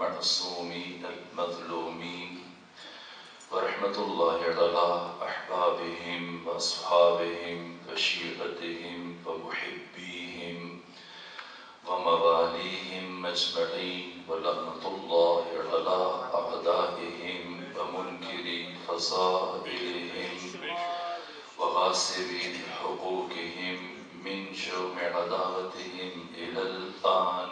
المعصومين المظلومين ورحمة الله على أحبابهم وأصحابهم وشيعتهم ومحبيهم ومواليهم أجمعين ولعنة الله على أعدائهم ومنكري فضائلهم وغاصبي حقوقهم من جمع عداوتهم إلى الآن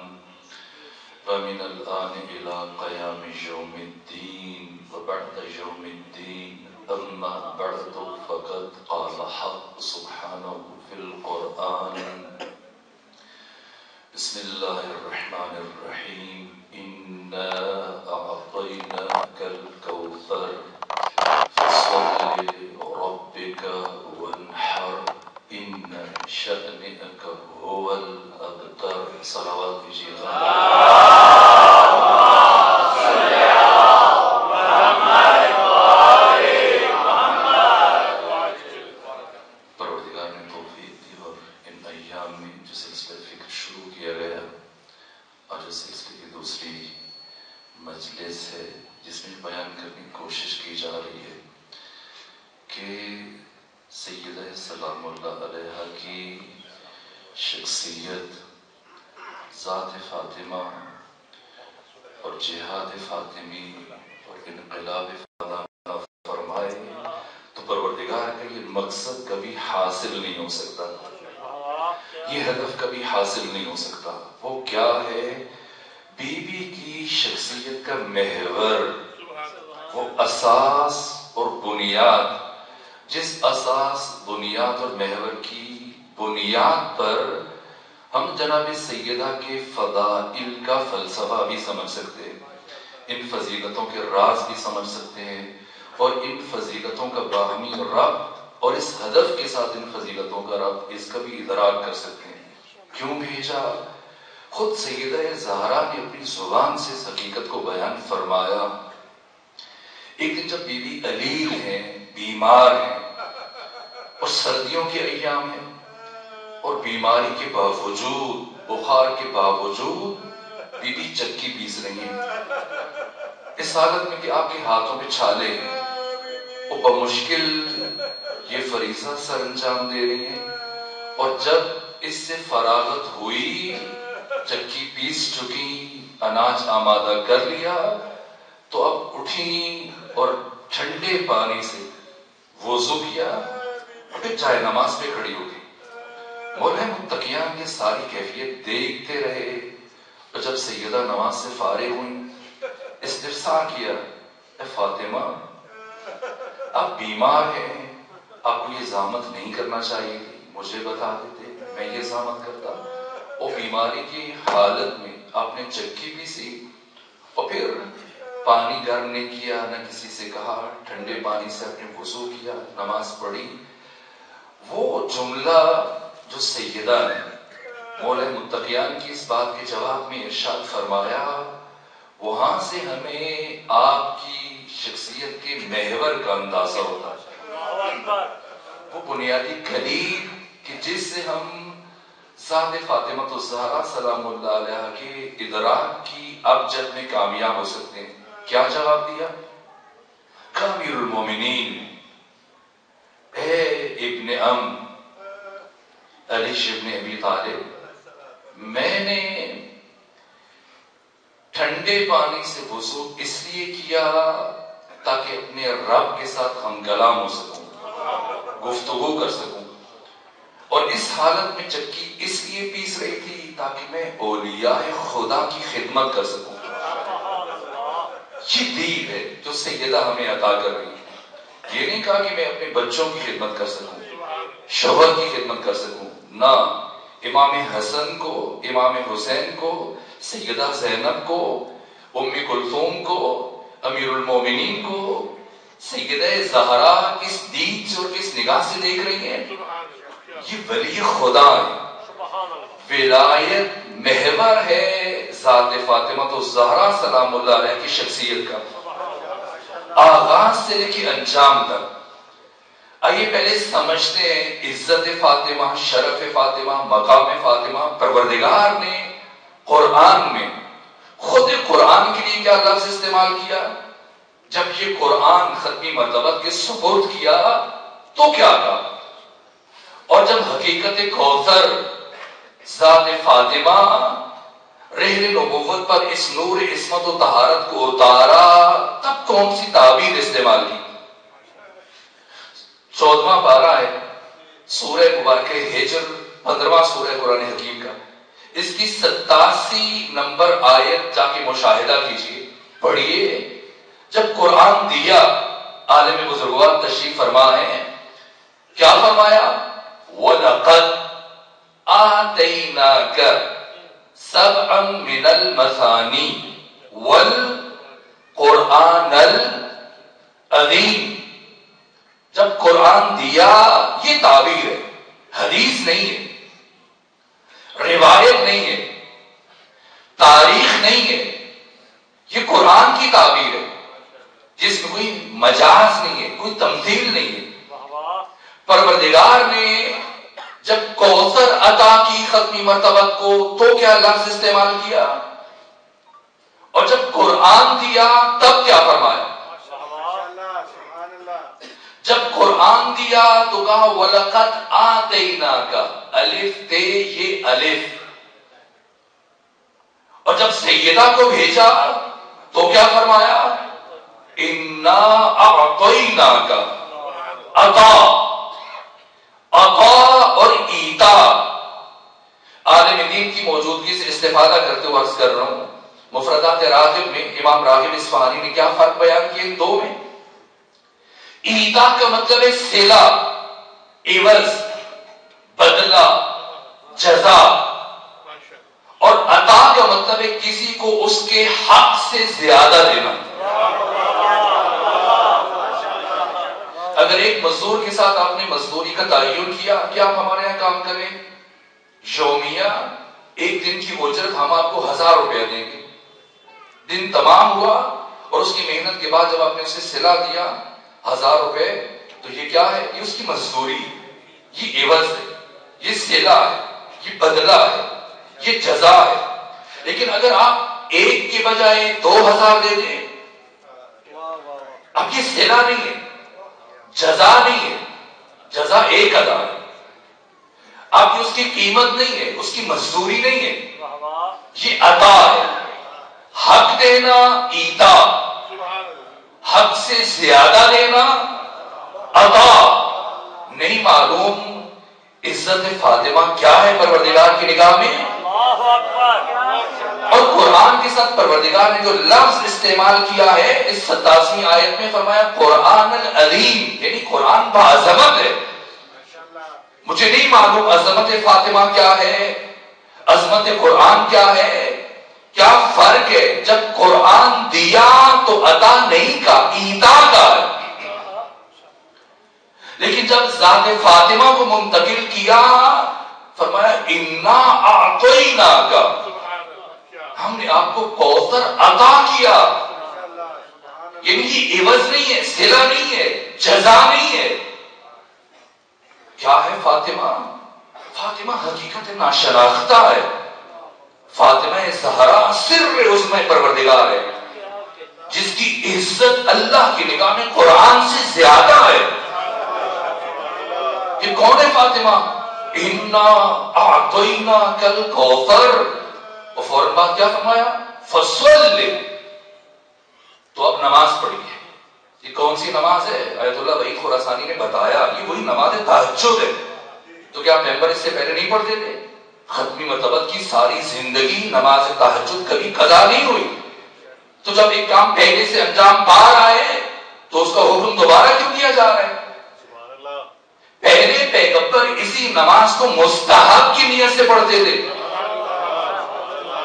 ومن الآن إلى قيام يوم الدين وبعد يوم الدين أما بعد فقد قال حق سبحانه في القرآن بسم الله الرحمن الرحيم إنا أعطيناك الكوثر فصل لربك وانحر إن شأنك هو الأبتر صلوات بجيغان مجلس ہے جس میں بیان کرنے کی کوشش کی جا رہی ہے کہ سیدہ سلام اللہ علیہ کی شخصیت، ذات فاطمہ اور جہاد فاطمی اور انقلاب فاطمہ فرمائے تو پروردگار کا یہ مقصد کبھی حاصل نہیں ہو سکتا، یہ ہدف کبھی حاصل نہیں ہو سکتا۔ وہ کیا ہے؟ بی بی کی شخصیت کا محور، وہ اساس اور بنیاد، جس اساس، بنیاد اور محور کی بنیاد پر ہم جناب سیدہ کے فضائل کا فلسفہ بھی سمجھ سکتے ہیں، ان فضیلتوں کے راز بھی سمجھ سکتے ہیں اور ان فضیلتوں کا باہمی ربط اور اس ہدف کے ساتھ ان فضیلتوں کا ربط، اس کا بھی ادراک کر سکتے ہیں۔ کیوں بھیجا؟ خود سیدہ زہرا نے اپنی زبان سے اس حقیقت کو بیان فرمایا۔ ایک دن جب بی بی علیل ہیں، بیمار ہیں اور سردیوں کے ایام ہیں اور بیماری کے باوجود، بخار کے باوجود بی بی چکی پیس رہی ہیں، اس حالت میں کہ آپ کے ہاتھوں میں چھالے ہیں، وہ بمشکل یہ فریضہ سر انجام دے رہی ہیں، اور جب اس سے فراغت ہوئی، چکی پیس چکی، اناج آمادہ کر لیا، تو اب اٹھی اور ٹھنڈے پانی سے وضو کیا، پھر چاہے نماز پہ کھڑی ہو گئی۔ مولا متقیان یہ ساری کیفیت دیکھتے رہے، اور جب سیدہ نماز سے فارغ ہوئی، استفسار کیا، اے فاطمہ آپ بیمار ہیں، آپ کو یہ زحمت نہیں کرنا چاہیے تھی، مجھے بتا دیتے، میں یہ زحمت کرتا۔ اور بیماری کی حالت میں آپ نے چکی بھی سی اور پھر پانی گرم نہیں کیا، نہ کسی سے کہا، ٹھنڈے پانی سے آپ نے وضو کیا، نماز پڑھی۔ وہ جملہ جو سیدہ نے مولا متقیان کی اس بات کے جواب میں ارشاد فرمایا، وہاں سے ہمیں آپ کی شخصیت کے محور کا اندازہ ہوتا ہے، وہ بنیادی کلید کہ جس سے ہم ذات فاطمہ الزہرا سلام اللہ علیہ کے ادراک کی ابجد میں کامیاب ہو سکتے ہیں۔ کیا جواب دیا؟ امیر المومنین، اے ابن علی ابن ابی طالب، میں نے ٹھنڈے پانی سے وضو اس لیے کیا تاکہ اپنے رب کے ساتھ ہم کلام ہو سکوں، گفتگو کر سکوں، اور اس حالت میں چکی اس لیے پیس رہی تھی تاکہ میں اولیاء خدا کی خدمت کر سکوں۔ یہ دین ہے جو سیدہ ہمیں عطا کر رہی ہے۔ یہ نہیں کہا کہ میں اپنے بچوں کی خدمت کر سکوں، شوہر کی خدمت کر سکوں، نہ، امام حسن کو، امام حسین کو، سیدہ زینب کو، ام کلثوم کو، امیر المومنین کو، سیدہ زہرا کس دید سے اور کس نگاہ سے دیکھ رہی ہیں؟ یہ ولی خدا ہے، ولایت محور ہے ذات فاطمہ الزہرا سلام اللہ علیہ کی شخصیت کا، آغاز سے لے کے انجام تک۔ آئیے پہلے سمجھتے ہیں عزت فاطمہ، شرف فاطمہ، مقام فاطمہ۔ پروردگار نے قرآن میں خود خود قرآن کے لیے کیا لفظ استعمال کیا؟ جب یہ قرآن ختمی مرتبہ کے سپرد کیا تو کیا کہا؟ اور جب حقیقت کوثر ذات فاطمہ رحل نبوت پر اس نور عصمت و طہارت کو اتارا تب کون سی تعبیر استعمال کی؟ 14واں پارہ ہے سورہ مبارکہ ہجر 15واں سورہ قرآن حکیم کا، اس کی 87 نمبر آیت جا کے مشاہدہ کیجئے، پڑھیے۔ جب قرآن دیا عالم بزرگوار تشریف فرما ہے، کیا فرمایا؟ وَلَقَدْ آتَيْنَاكَ سَبْعًا مِنَ الْمَثَانِي وَالْقُرْآنَ الْعَظِيمِ۔ جب قرآن دیا، یہ تعبیر ہے، حدیث نہیں ہے، روایت نہیں ہے، تاریخ نہیں ہے، یہ قرآن کی تعبیر ہے جس میں کوئی مجاز نہیں ہے، کوئی تمثیل نہیں ہے۔ پروردگار نے جب کوثر عطا کی ختمی مرتبہ کو تو کیا لفظ استعمال کیا، اور جب قرآن دیا تب کیا فرمایا؟ جب قرآن دیا تو کہا وَلَقَدْ آتَيْنَاكَ، الف تے یہ الف، اور جب سیدہ کو بھیجا تو کیا فرمایا؟ اِنَّا أَعْطَيْنَاكَ، عطا اور ایتا۔ عالم دین کی موجودگی سے استفادہ کرتے ہوئے عرض کر رہا ہوں، مفردات راغب میں امام راغب اصفہانی نے کیا فرق بیان کیا ان دو میں؟ ایتا کا مطلب ہے صلہ، عوض، بدلہ، جزا، اور عطا کا مطلب ہے کسی کو اس کے حق سے زیادہ دینا۔ اگر ایک مزدور کے ساتھ آپ نے مزدوری کا تعین کیا کہ آپ ہمارے یہاں کام کریں، یومیہ ایک دن کی اجرت ہم آپ کو 1000 روپے دیں گے، دن تمام ہوا اور اس کی محنت کے بعد جب آپ نے اسے صلہ دیا 1000 روپے، تو یہ کیا ہے؟ یہ اس کی مزدوری، یہ عوض ہے، یہ صلہ ہے، یہ بدلہ ہے، یہ جزا ہے۔ لیکن اگر آپ ایک کے بجائے 2000 دے دیں، اب یہ صلہ نہیں ہے، جزا نہیں ہے، جزا ایک ادا ہے، اب یہ اس کی قیمت نہیں ہے، اس کی مزدوری نہیں ہے، یہ عطا ہے۔ حق دینا ایتا، حق سے زیادہ دینا عطا۔ نہیں معلوم عزت فاطمہ کیا ہے پروردگار کی نگاہ میں؟ اور قرآن کے ساتھ پروردگار نے جو لفظ استعمال کیا ہے اس 87ویں آیت میں، فرمایا قرآن العظیم، یعنی قرآن بعظمت ہے۔ مجھے نہیں معلوم عظمت فاطمہ کیا ہے، عظمت قرآن کیا ہے، کیا فرق ہے؟ جب قرآن دیا تو عطا نہیں کا، ایتا کا ہے، لیکن جب ذات فاطمہ کو منتقل کیا فرمایا اِنَّا أَعْطَيْنَاكَ، ہم نے آپ کو کوثر عطا کیا۔ یعنی یہ عوض نہیں ہے، صلہ نہیں ہے، جزا نہیں ہے۔ کیا ہے فاطمہ؟ فاطمہ حقیقت ناشناختہ ہے، فاطمہ زہرا سر عظمی پروردگار ہے، جس کی عزت اللہ کی نگاہ میں قرآن سے زیادہ ہے۔ یہ کون ہے فاطمہ؟ اِنَّا أَعْطَيْنَاكَ الْكَوْثَرَ، اور فوراً بعد کیا فرمایا؟ فَصَلِّ، تو اب نماز پڑھی ہے۔ یہ کون سی نماز ہے؟ آیت اللہ وحید خراسانی نے بتایا یہ وہی نماز تہجد ہے۔ تو کیا پیغمبر اس سے پہلے نہیں پڑھتے تھے؟ ختمی مرتبہ کی ساری زندگی نماز تہجد کبھی قضا نہیں ہوئی، تو جب ایک کام پہلے سے انجام پا رہا ہے تو اس کا حکم دوبارہ کیوں دیا جا رہا ہے؟ پہلے پیغمبر اسی نماز کو مستحب کی نیت سے پڑھتے تھے۔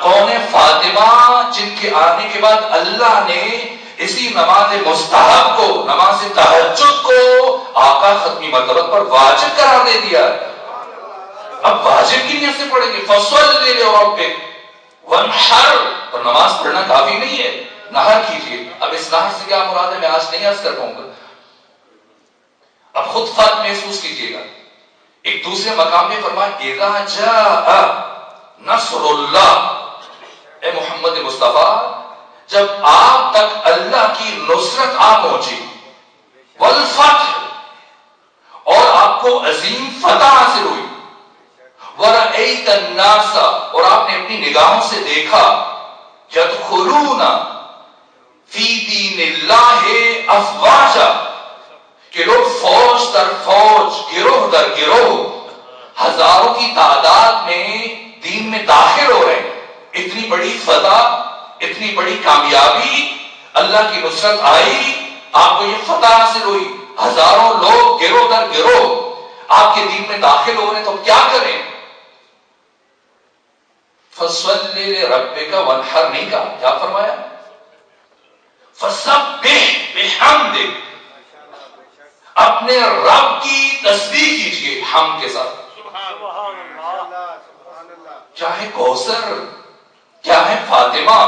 کون ہے فاطمہ جن کے آنے کے بعد اللہ نے اسی نماز مستحب کو، نماز تہجد کو آقا ختمی مرتبہ پر واجب قرار دے دیا۔ اب واجب کی نیت سے پڑھیں گے، فَصَلِّ لِرَبِّكَ وَانْحَرْ، اور نماز پڑھنا کافی نہیں ہے، نہر کیجئے۔ اب اس نہر سے کیا مراد ہے میں آج نہیں عرض کر پاؤں گا، اب خود فرق محسوس کیجئے گا۔ ایک دوسرے مقام میں فرمایا اِذَا جَاءَ نَصْرُ اللَّهِ، اے محمد مصطفیٰ جب آپ تک اللہ کی نصرت آ پہنچی، والفتح، اور آپ کو عظیم فتح حاصل ہوئی، ورأیت الناس، اور آپ نے اپنی نگاہوں سے دیکھا، یدخلون فی دین اللہ افواجا، کہ لوگ فوج در فوج، گروہ در گروہ، ہزاروں کی تعداد میں دین میں داخل ہو رہے ہیں۔ اتنی بڑی فتح، اتنی بڑی کامیابی، اللہ کی نصرت آئی، آپ کو یہ فتح حاصل ہوئی، ہزاروں لوگ گروہ در گروہ آپ کے دین میں داخل ہو رہے ہیں، تو کیا کریں؟ فَصَلِّ لِرَبِّكَ وَانْحَرْ، نہیں کہا، کیا فرمایا؟ فَسَبِّحْ بِحَمْدِكَ، اپنے رب کی تسبیح کیجئے حمد کے ساتھ۔ کیا ہے کوثر، کیا ہے فاطمہ،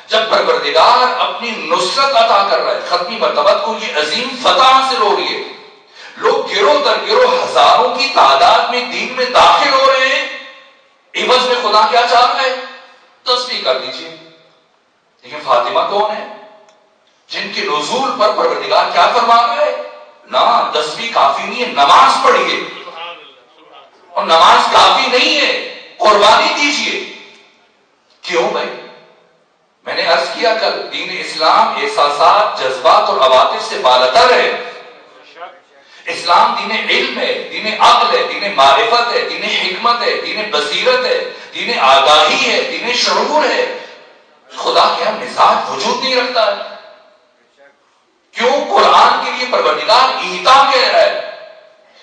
جب پروردگار اپنی نصرت عطا کر رہا ہے، ختمی مرتبت کو یہ عظیم فتح حاصل ہو رہی ہے، لوگ گروہ در گروہ ہزاروں کی تعداد میں دین میں داخل ہو رہے ہیں، عوض میں خدا کیا چاہ رہا ہے؟ تسبیح کر دیجئے۔ لیکن فاطمہ کون ہے جن کے نزول پر پروردگار کیا فرما رہا ہے؟ نہ تسبیح کافی نہیں ہے، نماز پڑھیے، اور نماز کافی نہیں ہے، قربانی دیجئے۔ کیوں بھائی؟ میں نے عرض کیا کل، دین اسلام احساسات، جذبات اور عواطف سے بالاتر ہے۔ اسلام دین علم ہے، دین عقل ہے، دین معرفت ہے، دین حکمت ہے، دین بصیرت ہے، دین آگاہی ہے، دین شعور ہے۔ خدا کیا مزاج وجود نہیں رکھتا ہے؟ کیوں قرآن کے لیے پروردگار ایتا کہہ رہا ہے؟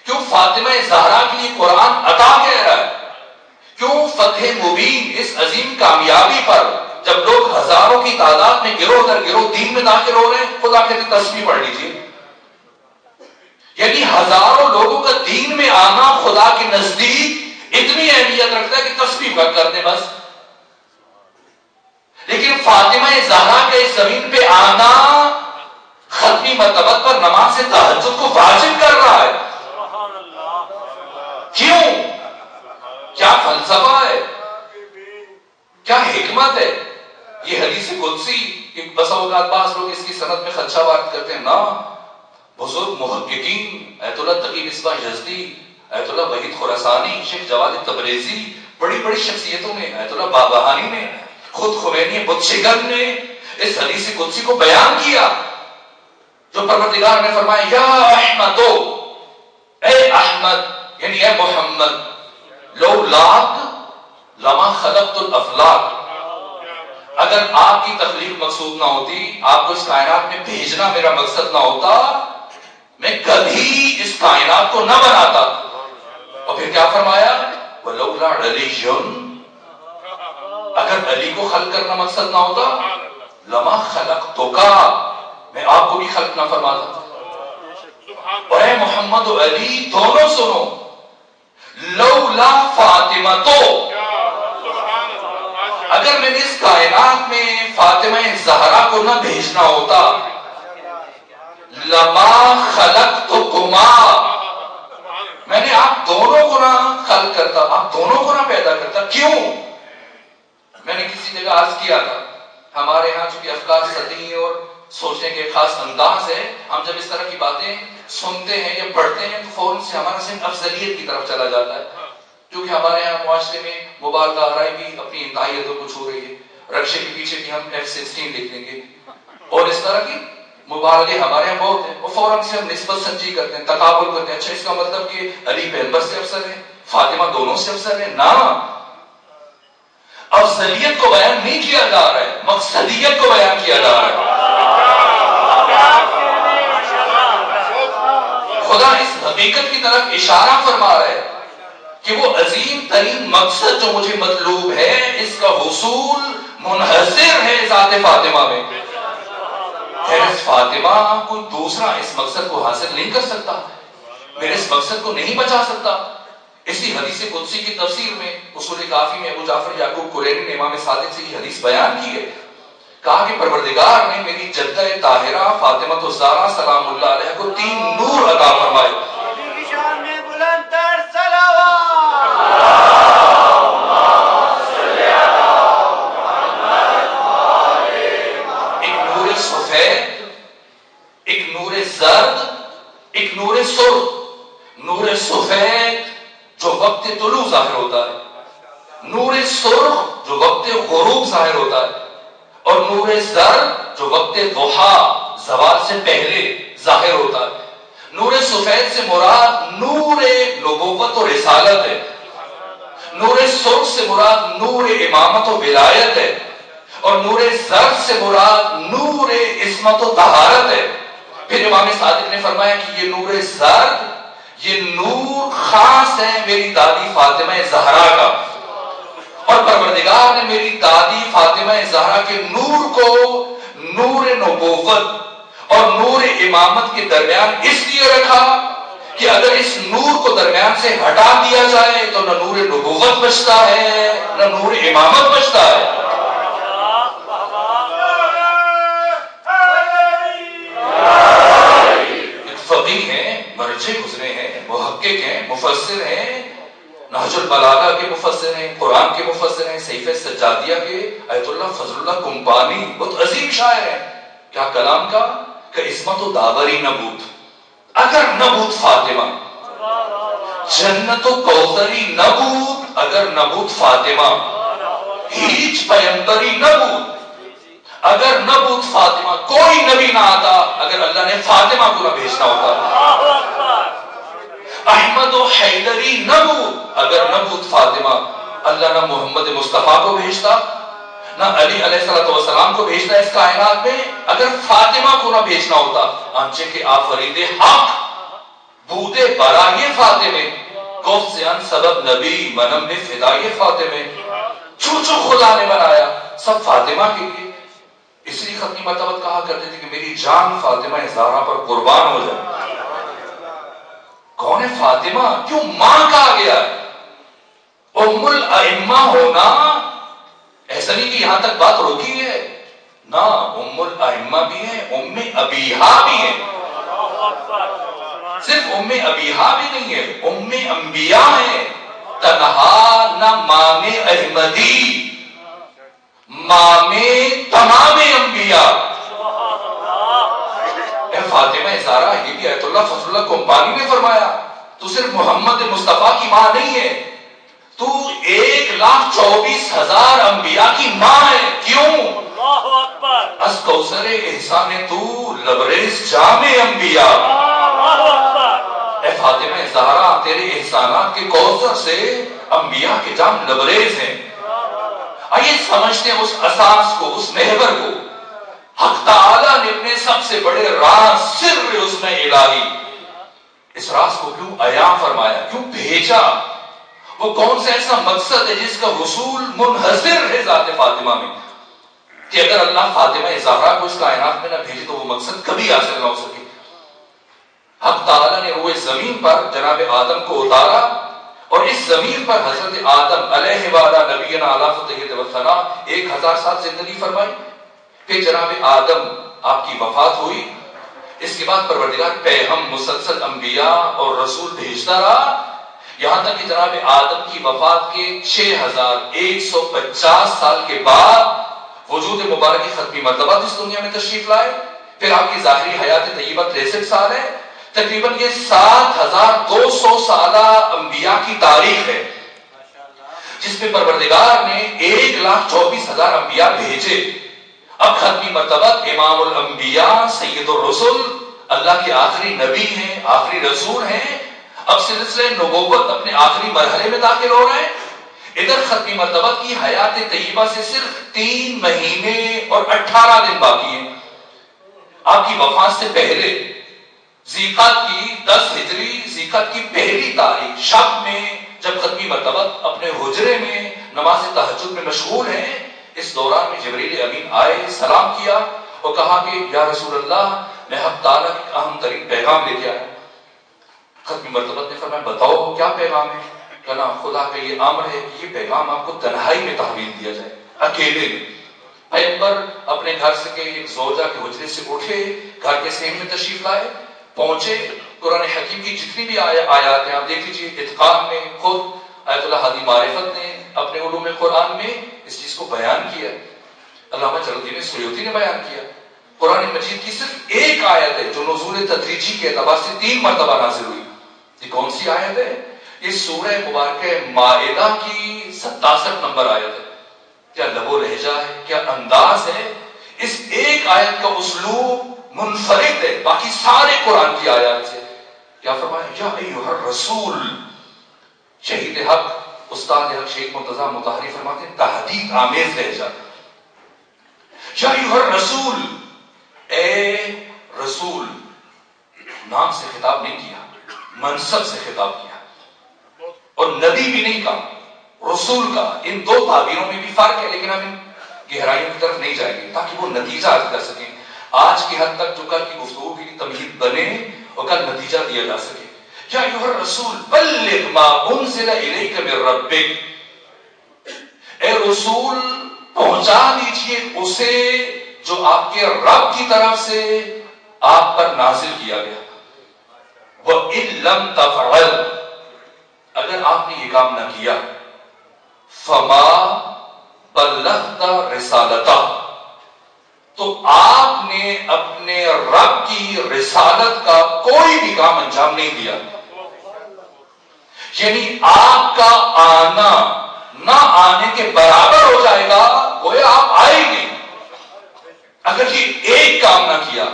کیوں فاطمہ زہرا کے لیے قرآن عطا کہہ رہا ہے؟ کیوں فتح مبین، اس عظیم کامیابی پر جب لوگ ہزاروں کی تعداد میں گروہ در گروہ دین میں داخل ہو رہے ہیں، خدا کہتے ہیں تسبیح پڑھ لیجیے۔ یعنی ہزاروں لوگوں کا دین میں آنا خدا کے نزدیک اتنی اہمیت رکھتا ہے کہ تسبیح کر دیں بس۔ لیکن فاطمہ زہرا کا اس زمین پہ آنا ختمی مرتبت پر نماز سے تہجد کو واجب کر رہا ہے۔ کیوں؟ کیا فلسفہ ہے، کیا حکمت ہے؟ یہ حدیث قدسی کہ بسا اوقات بعض لوگ اس کی سند میں خدشہ بات کرتے ہیں، نہ، بزرگ محققین ایت اللہ تقی مصباح یزدی، ایت اللہ وحید خراسانی، شیخ جواد تبریزی، بڑی بڑی شخصیتوں نے، ایت اللہ بابہانی نے، خود خمینی بت شکن نے اس حدیث قدسی کو بیان کیا، جو پروردگار نے فرمایا یا احمد، اے احمد یعنی اے محمد، لولاک لما خلقت الافلاک، اگر آپ کی تخلیق مقصود نہ ہوتی، آپ کو اس کائنات میں بھیجنا میرا مقصد نہ ہوتا، میں کبھی اس کائنات کو نہ بناتا۔ اور پھر کیا فرمایا؟ وَلَوْلَا عَلِيٌّ، اگر علی کو خلق کرنا مقصد نہ ہوتا، لما خلقتک، میں آپ کو بھی خلق نہ فرماتا۔ اور اے محمد و علی دونوں سنو، لولا فاطمہ تو، اگر میں نے اس کائنات میں فاطمہ زہرا کو نہ بھیجنا ہوتا، لما خلقتکما، میں نے آپ دونوں کو نہ خلق کرتا، آپ دونوں کو نہ پیدا کرتا۔ کیوں؟ میں نے کسی جگہ عرض کیا تھا، ہمارے ہاں چونکہ افکار سطحی اور سوچنے کے خاص انداز ہے، ہم جب اس طرح کی باتیں سنتے ہیں یا پڑھتے ہیں تو فوراً سے ہمارا ذہن افضلیت کی طرف چلا جاتا ہے، کیونکہ ہمارے ہاں معاشرے میں مبالغہ آرائی بھی اپنی انتہائیتوں کو چھو رہی ہے، رکشے کے پیچھے بھی ہم F-16 لکھ دیں گے، اور اس طرح کی مبالغے ہمارے یہاں بہت ہیں، وہ فوراً سے ہم نسبت سنجی کرتے ہیں، تقابل کرتے ہیں، اچھا اس کا مطلب کہ علی پیغمبر سے افضل ہے، فاطمہ دونوں سے افضل ہے۔ نہ، افضلیت کو بیان نہیں کیا جا رہا ہے، مقصدیت کو بیان کیا جا رہا ہے۔ خدا اس حقیقت کی طرف اشارہ فرما رہا ہے کہ وہ عظیم ترین مقصد جو مجھے مطلوب ہے، اس کا حصول منحصر ہے ذات فاطمہ میں۔ خیر اس فاطمہ کوئی دوسرا اس مقصد کو حاصل نہیں کر سکتا، میرے اس مقصد کو نہیں بچا سکتا۔ اسی حدیث قدسی کی تفسیر میں اصول کافی میں ابو جعفر یعقوب کلینی نے امام صادق سے یہ حدیث بیان کی ہے، کہا کہ پروردگار نے میری جدہ طاہرہ فاطمہ الزہرا سلام اللہ علیہ کو 3 نور عطا فرمائے۔ طلوع ظاہر ہوتا ہے، نور سرخ جو وقت غروب ظاہر ہوتا ہے، اور نور زرد جو وقت ضحا زوال سے پہلے ظاہر ہوتا ہے۔ نور سفید سے مراد نور نبوت و رسالت ہے، نور سرخ سے مراد نور امامت و ولایت ہے، اور نور زرد سے مراد نور عصمت و طہارت ہے۔ پھر امام صادق نے فرمایا کہ یہ نور زرد، یہ نور خاص ہے میری دادی فاطمہ زہرا کا، اور پروردگار نے میری دادی فاطمہ زہرا کے نور کو نور نبوت اور نور امامت کے درمیان اس لیے رکھا کہ اگر اس نور کو درمیان سے ہٹا دیا جائے تو نہ نور نبوت بچتا ہے نہ نور امامت بچتا ہے۔ فقیہ ہیں، مرجع گزرے ہیں، محقق ہیں، مفسر ہیں، نہج البلاغہ کے مفسر ہیں، قرآن کے مفسر ہیں، سیف سجادیہ کے آیت اللہ فضل اللہ کمپانی، بہت عظیم شاعر ہیں۔ کیا کلام کا کہ عصمت و داوری نبوت، اگر نبوت فاطمہ، جنت و کوثری نبوت، اگر نبوت فاطمہ، ہیچ پیمبری نبوت، اگر نبوت فاطمہ، کوئی نبی نہ آتا اگر اللہ نے فاطمہ کو نہ بھیجنا ہوتا۔ احمد و حیدری نبوت، اگر نبوت فاطمہ، اللہ نہ محمد مصطفیٰ کو بھیجتا نہ علی علیہ السلام کو بھیجتا اس کائنات میں اگر فاطمہ کو نہ بھیجنا ہوتا۔ آنچے کے آفرید حق بودے برائے فاطمے، گفت زیان سبب نبی منم میں فدائے فاطمے، جو خدا نے بنایا سب فاطمہ کے لیے۔ اس لیے ختمی مرتبہ کہا کرتے تھے کہ میری جان فاطمہ زہرا پر قربان ہو جائے۔ کون ہے فاطمہ؟ کیوں ماں کہا گیا ہے؟ ام الائمہ ہونا ایسا نہیں کہ یہاں تک بات روکی ہے، نہ، ام الائمہ بھی ہے، ام ابیہا بھی ہے، صرف ام ابیہا بھی نہیں ہے، ام انبیاء ہے، تنہا نہ مام احمدی، مام تمام انبیاء۔ اے فاطمہ زہرا، یہ بھی آیت اللہ فضل اللہ کمپانی نے فرمایا، تو صرف محمد مصطفیٰ کی ماں نہیں ہے، تو 1,24,000 انبیاء کی ماں ہے۔ کیوں؟ از کوثر احسان تو لبریز جام انبیاء۔ اے فاطمہ زہرا، تیرے احسانات کے کوثر سے انبیاء کے جام لبریز ہیں۔ آئیے سمجھتے ہیں اس اساس کو، اس محور کو۔ حق تعالیٰ نے اپنے سب سے بڑے راز، سر حسن الہی، اس راز کو کیوں عیاں فرمایا، کیوں بھیجا؟ وہ کون سا ایسا مقصد ہے جس کا حصول منحصر ہے ذات فاطمہ میں، کہ اگر اللہ فاطمہ زہرا کو اس کائنات میں نہ بھیجے تو وہ مقصد کبھی حاصل نہ ہو سکے۔ حق تعالیٰ نے روئے زمین پر جناب آدم کو اتارا، اور اس زمین پر حضرت آدم علیہ وعلیٰ نبینا علیہ فتحیت وثنا 1000 سال زندگی فرمائی۔ پھر جناب آدم آپ کی وفات ہوئی، اس کے بعد پروردگار پیغام مسلسل انبیاء اور رسول بھیجتا رہا، یہاں تک کہ جناب آدم کی وفات کے 6150 سال کے بعد وجود مبارک کی ختمی مرتبہ اس دنیا میں تشریف لائے۔ پھر آپ کی ظاہری حیات طیبہ 63 سال ہے، تقریباً یہ 7200 سالہ انبیاء کی تاریخ ہے، جس میں پروردگار نے 1,24,000 انبیاء بھیجے۔ اب ختمی مرتبہ امام الانبیاء سید الرسل، اللہ کے آخری نبی ہیں، آخری رسول ہیں، اب سلسلہ نبوت اپنے آخری مرحلے میں داخل ہو رہے ہیں۔ ادھر ختمی مرتبہ کی حیات طیبہ سے صرف 3 مہینے اور 18 دن باقی ہیں۔ آپ کی وفات سے پہلے ذیقعد کی 10 ہجری، ذیقعد کی پہلی تاریخ شب میں جب ختمی مرتبہ اپنے حجرے میں نماز تہجد میں مشغول ہیں، اس دوران میں جبریل امین آئے، سلام کیا اور کہا کہ یا رسول اللہ، میں حق تعالیٰ کی اہم ترین پیغام لے کے آیا۔ ختمی مرتبہ نے فرمایا بتاؤ کیا پیغام ہے؟ کہنا خدا کا یہ امر ہے کہ یہ پیغام آپ کو تنہائی میں تحویل دیا جائے، اکیلے میں۔ پیغمبر اپنے گھر سے کے ایک زوجہ کے حجرے سے اٹھے، گھر کے سین میں تشریف لائے، پہنچے، قرآن حکیم کی جتنی بھی آیات ہیں آپ دیکھ لیجیے، اتقان میں خود آیت اللہ حدی معرفت نے اپنے علوم قرآن میں اس چیز کو بیان کیا، علامہ جلال الدین سیوطی نے بیان کیا۔ قرآن مجید کی صرف ایک آیت ہے جو نزول تدریجی کے اعتبار سے 3 مرتبہ نازل ہوئی۔ یہ کون سی آیت ہے؟ یہ سورہ مبارکہ مائدہ کی 67 نمبر آیت ہے. کیا لب و لہجہ ہے، کیا انداز ہے. اس ایک آیت کا اسلوب منفرد ہے باقی سارے قرآن کی آیات سے. کیا فرمایا؟ یا ایھا الرسول. شہید حق استاد حق شیخ مرتضیٰ مطہری فرماتے ہیں تحدید آمیز لہجہ. یا ایھا الرسول، اے رسول. نام سے خطاب نہیں کیا، منصب سے خطاب کیا. اور نبی بھی نہیں کہا، رسول کا. ان دو تعبیروں میں بھی فرق ہے، لیکن ہم ان گہرائیوں کی طرف نہیں جائیں گے تاکہ وہ نتیجہ حاصل کر سکیں. آج کی حد تک جو کل کی گفتگو کی تمہید بنے اور کل نتیجہ دیا جا سکے. یا ایھا الرسول بلغ ما انزل الیک من ربک. اے رسول پہنچا دیجئے اسے جو آپ کے رب کی طرف سے آپ پر نازل کیا گیا. وَإِن لَمْ تَفْعَلْ، اگر آپ نے یہ کام نہ کیا، فَمَا بَلَّغْتَ رِسَالَتَهُ، تو آپ نے اپنے رب کی رسالت کا کوئی بھی کام انجام نہیں دیا. یعنی آپ کا آنا نہ آنے کے برابر ہو جائے گا، گویا آپ آئے گے اگر یہ ایک کام نہ کیا.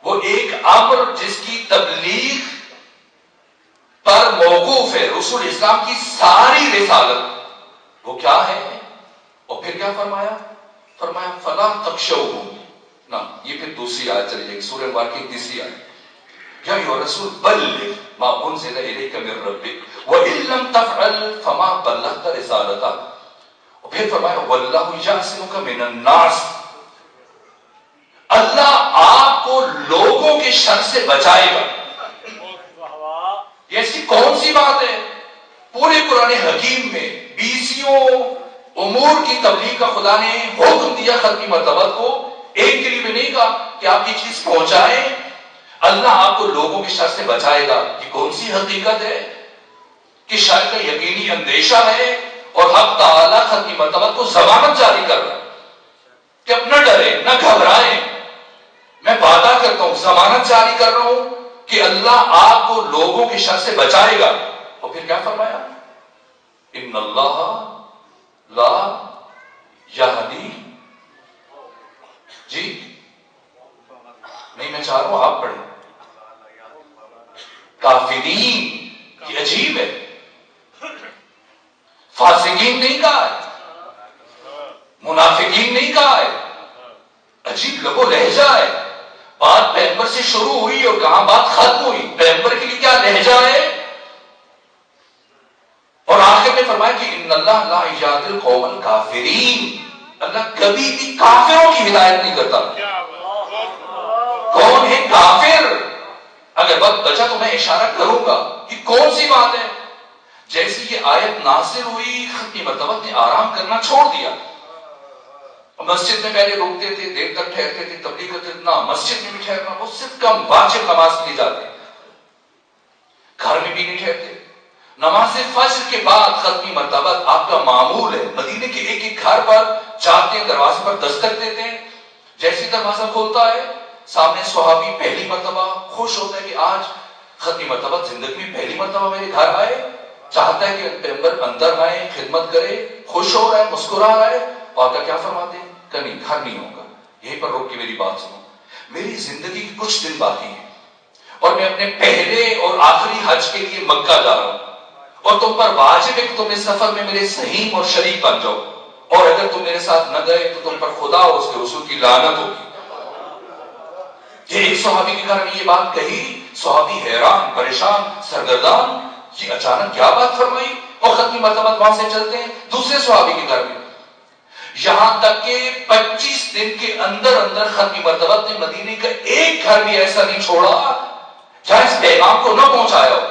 وہ ایک امر جس کی تبلیغ پر موقوف ہے رسول اسلام کی ساری رسالت، وہ کیا ہے؟ اور پھر کیا فرمایا؟ فرمایا فلا تخشوہم. نہ، یہ پھر دوسری آیت چلی جائے گی، سورہ مبارکہ کی تیسری آیت. یا ایھا الرسول بلغ ما انزل الیک من ربک وان لم تفعل فما بلغت رسالتہ. اور پھر فرمایا واللہ یعصمک من الناس. اللہ آپ کو لوگوں کے شر سے بچائے گا. یہ ایسی کون سی بات ہے؟ پورے قرآن حکیم میں 20 امور کی تبلیغ کا خدا نے حکم دیا ختمی مرتبہ کو. ایک کے لیے بھی نہیں کہا کہ آپ یہ چیز پہنچائیں. اللہ آپ کو لوگوں کے شر سے بچائے گا. یہ کون سی حقیقت ہے کہ شر کا یقینی اندیشہ ہے اور حق تعالی ختمی مرتبہ کو ضمانت جاری کر رہا ہے کہ اب نہ ڈرے نہ گھبرائیں. میں وعدہ کرتا ہوں، ضمانت جاری کر رہا ہوں کہ اللہ آپ کو لوگوں کے شر سے بچائے گا. اور پھر کیا فرمایا؟ ان اللہ لا یہدی. جی نہیں، میں چاہ رہا ہوں آپ پڑھیں. کافرین، یہ عجیب ہے. فاسقین نہیں کہا ہے، منافقین نہیں کہا ہے. عجیب لب و لہجہ ہے. بات پیغمبر سے شروع ہوئی اور کہاں بات ختم ہوئی. پیغمبر کے لیے کیا لہجہ ہے. اور آخر میں فرمایا کہ ان اللہ لا یہدی القوم الکافرین. اللہ کبھی بھی کافروں کی ہدایت نہیں کرتا. کون ہے کافر؟ اگر وقت بچا تو میں اشارہ کروں گا کہ کون سی بات ہے. جیسی یہ آیت نازل ہوئی ختمی مرتبہ نے آرام کرنا چھوڑ دیا. مسجد میں پہلے روکتے تھے، دیر تک ٹھہرتے تھے، تبلیغ کرتے تھے. مسجد میں بھی ٹھہرنا وہ صرف کم واجب نماز کے لیے جاتے، گھر میں بھی نہیں ٹھہرتے. نماز فجر کے بعد ختمی مرتبہ آپ کا معمول ہے مدینے کے ایک ایک گھر پر جاتے ہیں، دروازے پر دستک دیتے ہیں. جیسے دروازہ کھولتا ہے سامنے صحابی پہلی مرتبہ خوش ہوتا ہے کہ آج ختمی مرتبہ زندگی میں پہلی مرتبہ میرے گھر آئے. چاہتا ہے کہ پیغمبر اندر آئے، خدمت کرے، خوش ہو رہا ہے، مسکرا رہا ہے. آقا کیا فرماتے ہیں کہ نہیں، گھر نہیں ہوگا، یہیں پر روک کے میری بات سنو. میری زندگی کے کچھ دن باقی ہیں اور میں اپنے پہلے اور آخری حج کے لیے مکہ جا رہا ہوں اور تم پر واجب ہے کہ تم اس سفر میں میرے سہیم اور شریک بن جاؤ. اور اگر تم میرے ساتھ نہ گئے تو تم پر خدا اور اس کے رسول کی لعنت ہوگی. یہ ایک صحابی کے گھر میں یہ بات کہی. صحابی حیران، پریشان، سرگردان، یہ اچانک کیا بات فرمائی. اور ختمی مرتبہ وہاں سے چلتے ہیں دوسرے صحابی کے گھر میں. یہاں تک کہ 25 دن کے اندر اندر ختمی مرتبہ نے مدینے کا ایک گھر بھی ایسا نہیں چھوڑا جہاں اس پیغام کو نہ پہنچایا ہو.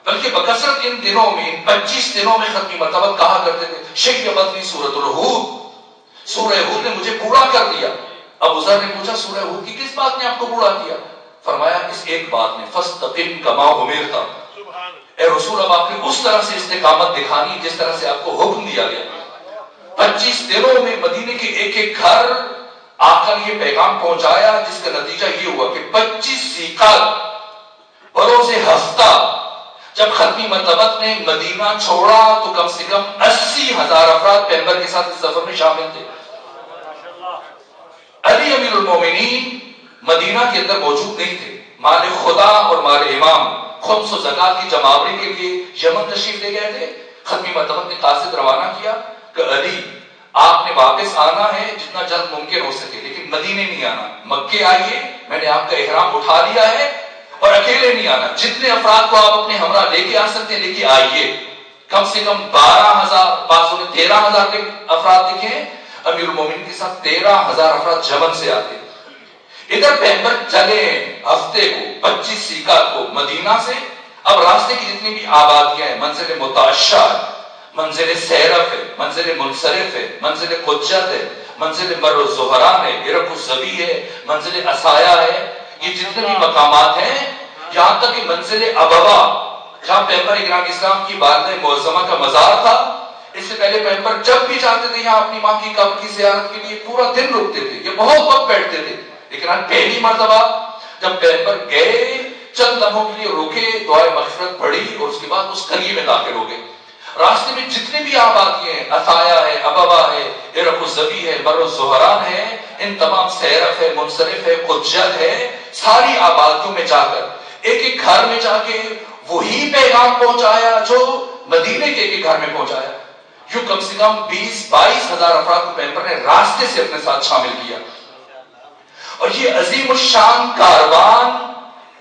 بلکہ بکثرت ان دنوں میں، ان 25 دنوں میں ختمی مرتبہ کہا کرتے تھے شیخ بدنی سورۃ الہود، سورہ ہود نے مجھے بوڑھا کر دیا. ابو ذر نے پوچھا سورہ ہود کی کس بات نے آپ کو بوڑھا کیا؟ فرمایا اس ایک بات نے، فاستقم کما امرت. اے رسول اب آپ نے اس طرح سے استقامت دکھانی جس طرح سے آپ کو حکم دیا گیا. 25 دنوں میں مدینے کے ایک ایک گھر آقا نے یہ پیغام پہنچایا جس کا نتیجہ یہ ہوا کہ 25 ذی القعدہ بروز ہفتہ جب ختمی مرتبت نے مدینہ چھوڑا تو کم سے کم 80,000 افراد پیغمبر کے ساتھ اس سفر میں شامل تھے. علی امیر المومنین مدینہ کے اندر موجود نہیں تھے. مال خدا اور مال امام خمس و زکات کی جمعآوری کے لیے یمن تشریف لے گئے تھے. ختمی مرتبت نے قاصد روانہ کیا کہ علی آپ نے واپس آنا ہے جتنا جلد ممکن ہو سکے، لیکن مدینے نہیں آنا، مکے آئیے، میں نے آپ کا احرام اٹھا لیا ہے، اور اکیلے نہیں آنا، جتنے افراد کو آپ اپنے ہمراہ لے کے آ سکتے ہیں لے کے آئیے. کم سے کم 12,000 بعضوں نے 13,000 افراد لکھے ہیں. امیر المومنین کے ساتھ 13,000 افراد یمن سے آتے. ادھر پیغمبر چلے ہفتے کو 25 سیکات کو مدینہ سے. اب راستے کی جتنی بھی آبادیاں ہیں، منزل متعشہ ہے، منزل سیرف ہے، منزل منصرف ہے، منزل قجت ہے، منزل مر الزہران ہے، عرق الزبی ہے، منزل اسایا ہے، یہ جتنے بھی مقامات ہیں، یہاں تک کہ منزل ابوا جہاں پیغمبر اکرام اسلام کی والدہ معظمہ کا مزار تھا. اس سے پہلے پیغمبر جب بھی چاہتے تھے یہاں اپنی ماں کی قبر کی زیارت کے لیے پورا دن رکتے تھے، یہ بہت وقت بیٹھتے تھے. لیکن آج پہلی مرتبہ جب پیغمبر گئے چند لمحوں کے لیے رکے، دعائے مغفرت پڑھی اور اس کے بعد اس قریے میں داخل ہو گئے. راستے میں جتنے بھی آبادیاں ہیں، اسایا ہے، ابوا ہے، عرق الزبی ہے، مر الزہران ہے، ان تمام سیرف ہے، منصرف ہے، قجت ہے، ساری آبادیوں میں جا کر ایک ایک گھر میں جا کے وہی پیغام پہنچایا جو مدینے کے ایک گھر میں پہنچایا. یوں کم سے کم 20-22 ہزار افراد کو پیغمبر نے راستے سے اپنے ساتھ شامل کیا. اور یہ عظیم الشان کاروان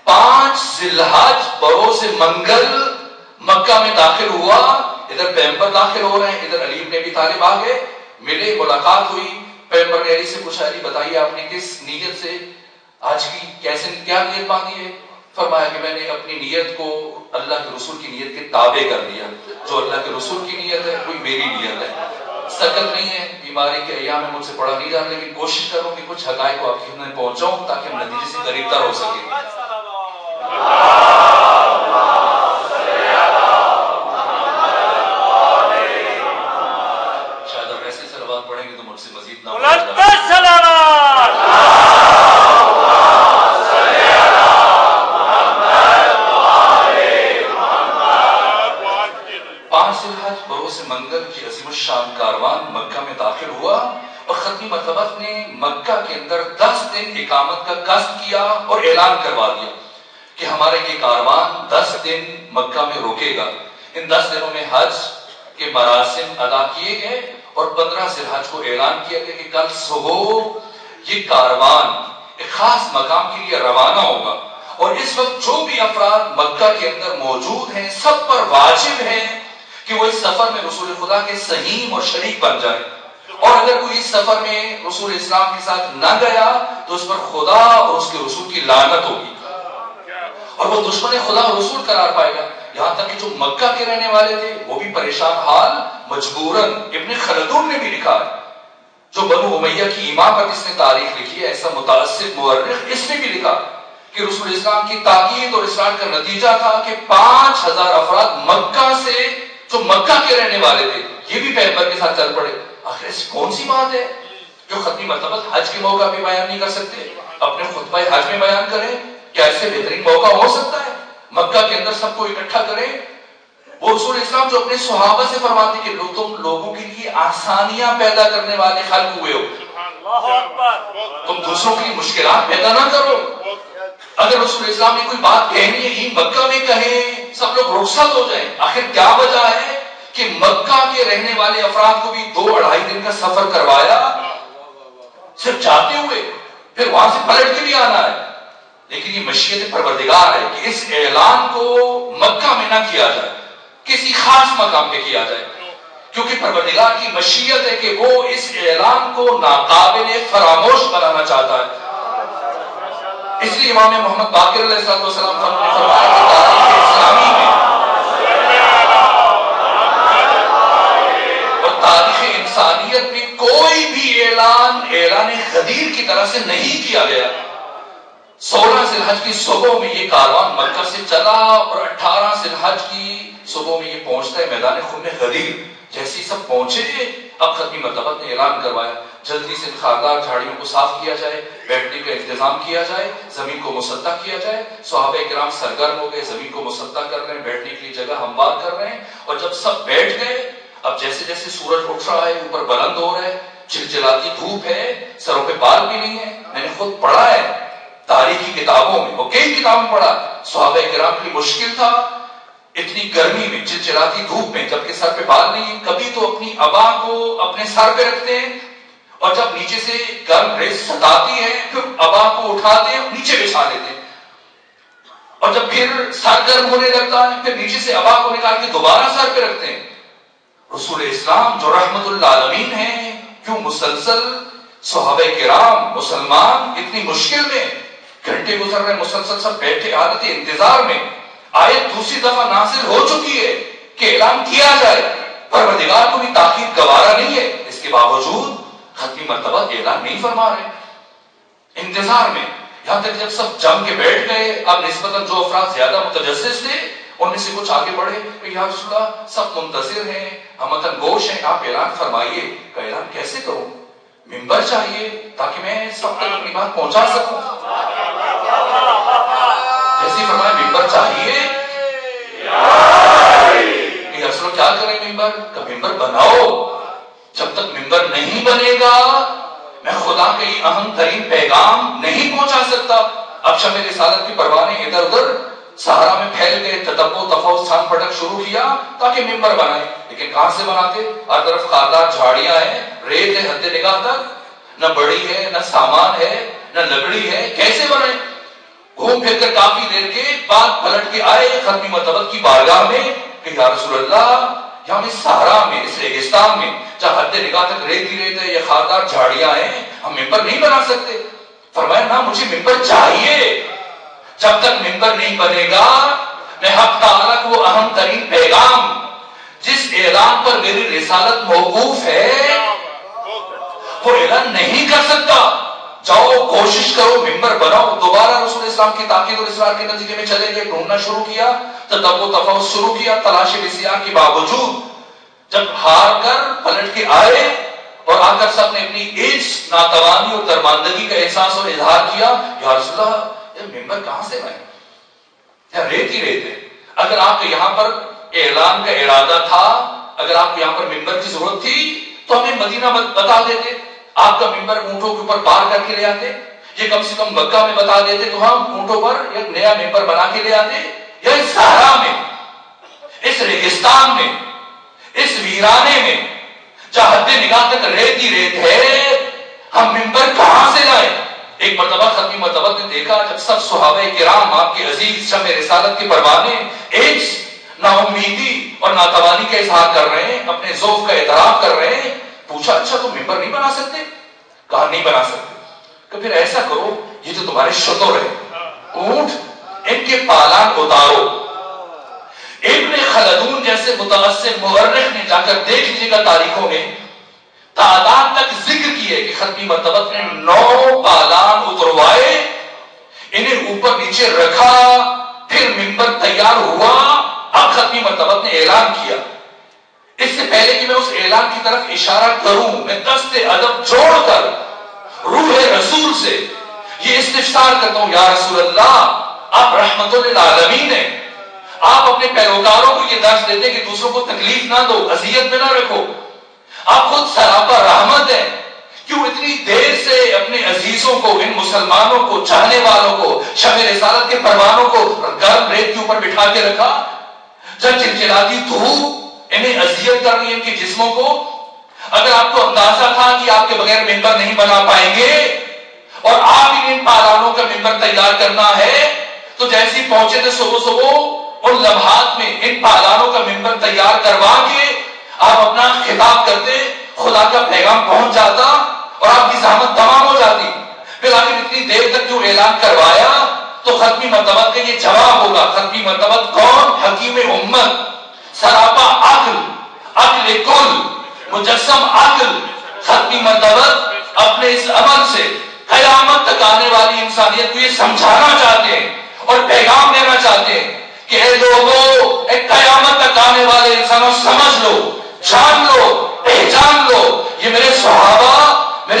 5 ذی الحج بروز منگل مکہ میں داخل ہوا. ادھر پیغمبر داخل ہو رہے ہیں، ادھر علی بن ابی طالب آ گئے، ملے، ملاقات ہوئی. پیغمبر نے علی سے پوچھا، علی بتائیے آپ نے کس نیت سے آج کی کیسے کیا نیت باندھی ہے؟ فرمایا کہ میں نے اپنی نیت کو اللہ کے رسول کی نیت کے تابع کر دیا. جو اللہ کے رسول کی نیت ہے وہی میری نیت ہے. سکت نہیں ہے، بیماری کے ایام میں مجھ سے پڑھا نہیں جا رہا، لیکن کوشش کروں کہ کچھ حقائق کو آپ کی خدمت پہنچاؤں تاکہ ہم نتیجے سے قریب تر ہو سکیں. شاید آپ ایسے صلوات پڑھیں گے تو مجھ سے مزید نہ منگل کی عظیم الشان کاروان مکہ میں داخل ہوا اور ختمی مرتبت نے مکہ کے اندر 10 دن اقامت کا قصد کیا اور اعلان کروا دیا کہ ہمارا یہ کاروان 10 دن مکہ میں رکے گا. ان 10 دنوں میں حج کے مراسم ادا کیے گئے اور 15 ذی الحج کو اعلان کیا گیا کہ کل صبح یہ کاروان ایک خاص مقام کے لیے روانہ ہوگا. اور اس وقت جو بھی افراد مکہ کے اندر موجود ہیں سب پر واجب ہے کہ وہ اس سفر میں رسول خدا کے سہیم اور شریک بن جائے. اور اگر کوئی اس سفر میں رسول اسلام کے ساتھ نہ گیا تو اس پر خدا اور اس کے رسول کی لعنت ہوگی اور وہ دشمن خدا اور رسول قرار پائے گا. یہاں تک کہ جو مکہ کے رہنے والے تھے وہ بھی پریشان حال مجبوراً. ابن خلدون نے بھی لکھا ہے، جو بنو امیہ کی امامت اس نے تاریخ لکھی ہے، ایسا متعصب مورخ، اس نے بھی لکھا کہ رسول اسلام کی تاکید اور اصرار کا نتیجہ تھا کہ 5,000 افراد مکہ سے جو مکہ کے رہنے والے تھے یہ بھی پیغمبر کے ساتھ چل پڑے. آخر ایسی کون سی بات ہے جو ختمی مرتبت حج کے موقع پہ بیان نہیں کر سکتے؟ اپنے خطبہ حج میں بیان کریں. کیا اس سے بہترین موقع ہو سکتا ہے؟ مکہ کے اندر سب کو اکٹھا کریں. وہ رسول اسلام جو اپنے صحابہ سے فرماتے کہ تم لوگوں کے لیے آسانیاں پیدا کرنے والے خلق ہوئے ہو، تم دوسروں کے لیے مشکلات پیدا نہ کرو. اگر رسول اسلام نے کوئی بات کہنی ہے ہی مکہ میں کہیں، سب لوگ رخصت ہو جائیں. آخر کیا وجہ ہے کہ مکہ کے رہنے والے افراد کو بھی 2-2.5 دن کا سفر کروایا صرف جاتے ہوئے، پھر وہاں سے پلٹ کے بھی آنا ہے. لیکن یہ مشیت پروردگار ہے کہ اس اعلان کو مکہ میں نہ کیا جائے، کسی خاص مقام پہ کیا جائے، کیونکہ پروردگار کی مشیت ہے کہ وہ اس اعلان کو ناقابل فراموش بنانا چاہتا ہے. اس لیے امام محمد باقر علیہ السلام نے فرمایا کہ تاریخ اسلامی میں اور تاریخ انسانیت میں کوئی بھی اعلان غدیر کی طرح سے نہیں کیا گیا. 16 ذی الحج کی صبح میں یہ کاروان مکہ سے چلا اور 18 ذی الحج کی صبح میں یہ پہنچتا ہے میدان خون غدیر. جیسے سب پہنچے اب ختمی مرتبت نے اعلان کروایا جلدی سے خاردار جھاڑیوں کو صاف کیا جائے، بیٹھنے کا انتظام کیا جائے، زمین کو مسطح کیا جائے۔ صحابہ کرام سرگرم ہو گئے، زمین کو مسطح کر رہے ہیں، بیٹھنے کے لیے جگہ ہموار کر رہے ہیں۔ اور جب سب بیٹھ گئے، اب جیسے جیسے سورج اٹھ رہا ہے، اوپر بلند ہو رہا ہے، چلچلاتی دھوپ ہے، سروں پہ بال بھی نہیں ہے۔ میں نے خود پڑھا ہے تاریخی کتابوں میں، اور کئی کتابوں میں پڑھا، صحابہ کرام کے لیے مشکل تھا اتنی گرمی میں، چلچلاتی دھوپ میں، جبکہ سر پہ بال نہیں ہے۔ کبھی تو اپنی ابا کو اپنے سر پہ رکھتے ہیں، اور جب نیچے سے گرم ریز ستاتی ہے پھر ابا کو اٹھاتے ہیں، نیچے بچھا دیتے ہیں، اور جب پھر سر گرم ہونے لگتا ہے پھر نیچے سے ابا کو نکال کے دوبارہ سر پہ رکھتے ہیں۔ رسول اسلام جو رحمت للعالمین ہیں، کیوں مسلسل صحابہ کرام مسلمان اتنی مشکل میں گھنٹے گزر رہے، مسلسل سب بیٹھے حالت انتظار میں۔ آیت دوسری دفعہ نازل ہو چکی ہے کہ اعلان کیا جائے، پروردگار کو بھی تاخیر گوارا نہیں ہے، اس کے باوجود ختمی مرتبہ اعلان نہیں فرما رہے، انتظار میں۔ یہاں تک جب سب جم کے بیٹھ گئے، اب نسبتاً جو افراد زیادہ متجسس تھے ان میں سے کچھ آگے بڑھے کہ یا رسول اللہ سب منتظر ہیں، ہم وطن گوش ہیں، آپ اعلان فرمائیے۔ کہ اعلان کیسے کروں؟ منبر چاہیے تاکہ میں سب تک اپنی بات پہنچا سکوں۔ جیسے فرمایا منبر چاہیے، کہ رسول اللہ کیا کریں منبر؟ کہ منبر بناؤ، جب تک منبر نہیں بنے گا میں خدا کے یہ اہم ترین پیغام نہیں پہنچا سکتا۔ اب شمع رسالت کی پروانے ادھر ادھر صحرا میں پھیل گئے، تتبع تفوض چھان پھٹک شروع کیا تاکہ منبر بنائے، لیکن کہاں سے بناتے؟ ہر طرف خاردار جھاڑیاں ہیں، ریت ہے حد نگاہ تک، نہ بڑی ہے نہ سامان ہے نہ لکڑی ہے، کیسے بنائے؟ گھوم پھر کر کافی دیر کے بعد پلٹ کے آئے ختمی مرتبہ کی بارگاہ میں کہ یا رسول اللہ یہاں اس صحرا میں، اس ریگستان میں جہاں حد نگاہ تک ریت ہی ریت ہے، یہ خاردار جھاڑیاں ہیں، ہم منبر نہیں بنا سکتے۔ فرمایا نہ، مجھے منبر چاہیے، جب تک منبر نہیں بنے گا میں حق تعالیٰ کو وہ اہم ترین پیغام جس اعلان پر میری رسالت موقوف ہے وہ اعلان نہیں کر سکتا۔ جاؤ کوشش کرو، منبر بناؤ۔ دوبارہ رسول اسلام کی تاکید اور اصرار کے نتیجے میں چلے گئے، ڈھونڈنا شروع کیا، تتبع تفوض شروع کیا، تلاش بسیار کے باوجود جب ہار کر پلٹ کے آئے اور آ کر سب نے اپنی عجز، ناتوانی اور درماندگی کا احساس اور اظہار کیا، یا رسول اللہ یہ منبر کہاں سے بنے؟ یا ریت ہی ریت ہے۔ اگر آپ کو یہاں پر اعلان کا ارادہ تھا، اگر آپ کو یہاں پر منبر کی ضرورت تھی تو ہمیں مدینہ بتا دیتے، آپ کا منبر اونٹوں کے اوپر پار کر کے لے آتے، یہ کم سے کم مکہ میں بتا دیتے تو ہم اونٹوں پر ایک نیا منبر بنا کے لے آتے۔ یا اس صحرا میں، اس ریگستان میں، اس ویرانے میں جہاں حد نگاہ تک ریت ہی ریت ہے، ہم منبر کہاں سے لائیں؟ ایک مرتبہ ختمی مرتبہ نے دیکھا جب سب صحابہ کرام آپ کے عزیز شمع رسالت کے پروانے ایک نا امیدی اور ناتوانی کا اظہار کر رہے ہیں، اپنے ذوق کا اعتراف کر رہے ہیں۔ پوچھا اچھا تم ممبر نہیں بنا سکتے؟ کہا نہیں بنا سکتے۔ کہ پھر ایسا کرو، یہ جو تمہارے شتر ہیں اونٹ، ان کے پالان اتارو۔ ابن خلدون جیسے متعصب مورخ نے جا کر دیکھ لیجیے گا تاریخوں میں تعداد تک ذکر کیے کہ ختمی مرتبہ نے 9 پالان اتروائے، انہیں اوپر نیچے رکھا، پھر منبر تیار ہوا۔ اب ختمی مرتبہ نے اعلان کیا۔ اس سے پہلے کہ میں اس اعلان کی طرف اشارہ کروں، میں دست ادب جوڑ کر روح رسول سے یہ استفسار کرتا ہوں، یا رسول اللہ آپ رحمت للعالمین ہیں، آپ اپنے پیروکاروں کو یہ درس دیتے کہ دوسروں کو تکلیف نہ دو، اذیت میں نہ رکھو، آپ خود سراپا رحمت ہیں، کیوں اتنی دیر سے اپنے عزیزوں کو، ان مسلمانوں کو، چاہنے والوں کو، شمع رسالت کے پروانوں کو گرم ریت کے اوپر بٹھا کے رکھا؟ جب چلچلاتی دھوپ انہیں اذیت کر رہی ہے ان کے جسموں کو، اگر آپ کو اندازہ تھا کہ آپ کے بغیر منبر نہیں بنا پائیں گے اور آپ ان پالانوں کا منبر تیار کرنا ہے، تو جیسے پہنچے تھے صبح صبح ان لمحات میں ان پالانوں کا منبر تیار کروا کے آپ اپنا خطاب کرتے، خدا کا پیغام پہنچ جاتا اور آپ کی زحمت تمام ہو جاتی۔ پھر آخر اتنی دیر تک جو اعلان کروایا تو ختمی مرتبہ کا یہ جواب ہوگا۔ ختمی مرتبہ کون؟ حکیم امت، سراپا عقل، عقل کل، مجسم عقل، ختمی مرتبہ اپنے اس عمل سے قیامت تک آنے والی انسانیت کو یہ سمجھانا چاہتے ہیں اور پیغام دینا چاہتے ہیں کہ اے لوگوں، اے قیامت تک آنے والے انسانوں، سمجھ لو، جان لو، پہچان لو، یہ میرے صحابہ، میرے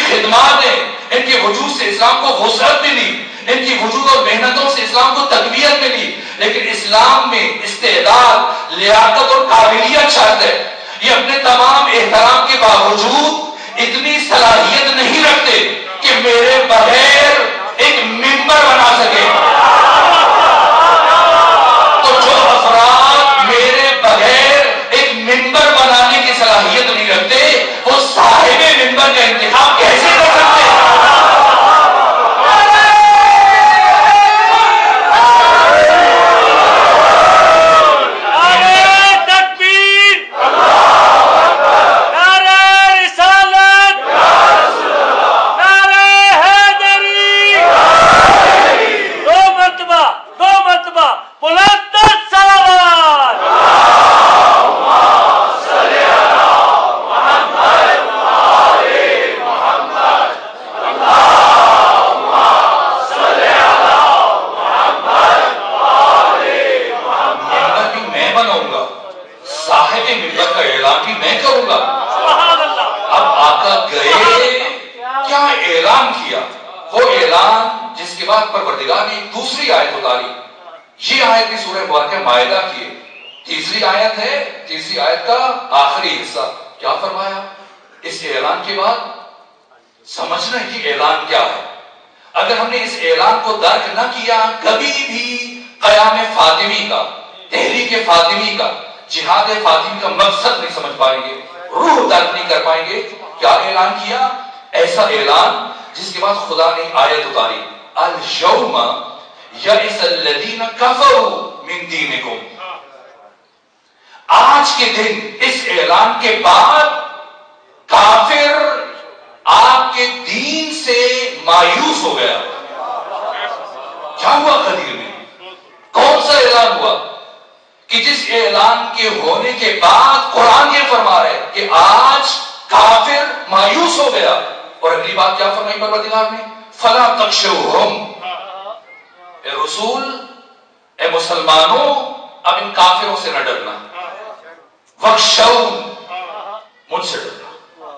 خدمات ہیں، ان کے وجود سے اسلام کو وسعت ملی، ان کی وجود اور محنتوں سے اسلام کو تقویت ملی، لیکن اسلام میں استعداد، لیاقت اور قابلیت شرط ہے۔ یہ اپنے تمام احترام کے باوجود اتنی صلاحیت نہیں رکھتے کہ میرے بغیر ایک ممبر بنا سکے۔ تو جو افراد میرے بغیر ایک ممبر بنانے کی صلاحیت نہیں رکھتے، وہ صاحب ممبر کا انتخاب کیسے کر سکتے ہیں؟ پروردگار نے ایک دوسری آیت اتاری، یہ آیت بھی سورہ مبارکہ مائدہ کی ہے، تیسری آیت ہے، تیسری آیت کا آخری حصہ۔ کیا فرمایا؟ اس اعلان کے بعد سمجھنا کہ اعلان کیا ہے۔ اگر ہم نے اس اعلان کو درک نہ کیا، کبھی بھی قیام فاطمی کا، تحریک فاطمی کا، جہاد فاطمی کا مقصد نہیں سمجھ پائیں گے، روح درک نہیں کر پائیں گے۔ کیا اعلان کیا؟ ایسا اعلان جس کے بعد خدا نے آیت اتاری، اليوم یئس الذین کفروا من دینکم۔ آج کے دن، اس اعلان کے بعد کافر آپ کے دین سے مایوس ہو گیا۔ کیا ہوا غدیر میں؟ کون سا اعلان ہوا کہ جس اعلان کے ہونے کے بعد قرآن یہ فرما رہا ہے کہ آج کافر مایوس ہو گیا؟ اور اگلی بات کیا فرمائی پروردگار نے؟ فلا تخشوہم، اے رسول، اے مسلمانوں، اب ان کافروں سے نہ ڈرنا، وخشون، مجھ سے ڈرنا۔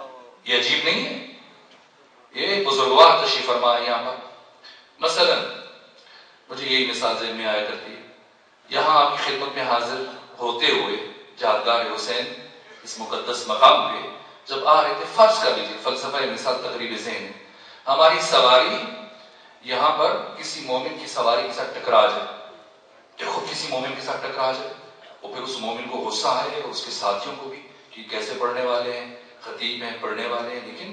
یہ عجیب نہیں ہے؟ یہ بزرگوار تشریف فرما ہے یہاں پر۔ مثلا مجھے یہی مثال ذہن میں آیا کرتی ہے، یہاں آپ کی خدمت میں حاضر ہوتے ہوئے جادگاہ حسین اس مقدس مقام پہ جب آ رہے تھے، فرض کر لیجیے، فلسفہ مثال تقریب ذہن، ہماری سواری یہاں پر کسی مومن کی سواری کے ساتھ ٹکرا جائے، کہ خود کسی مومن کے ساتھ ٹکرا جائے، اور پھر اس مومن کو غصہ آئے اور اس کے ساتھیوں کو بھی کہ کیسے پڑھنے والے ہیں، خطیب ہیں، پڑھنے والے ہیں، لیکن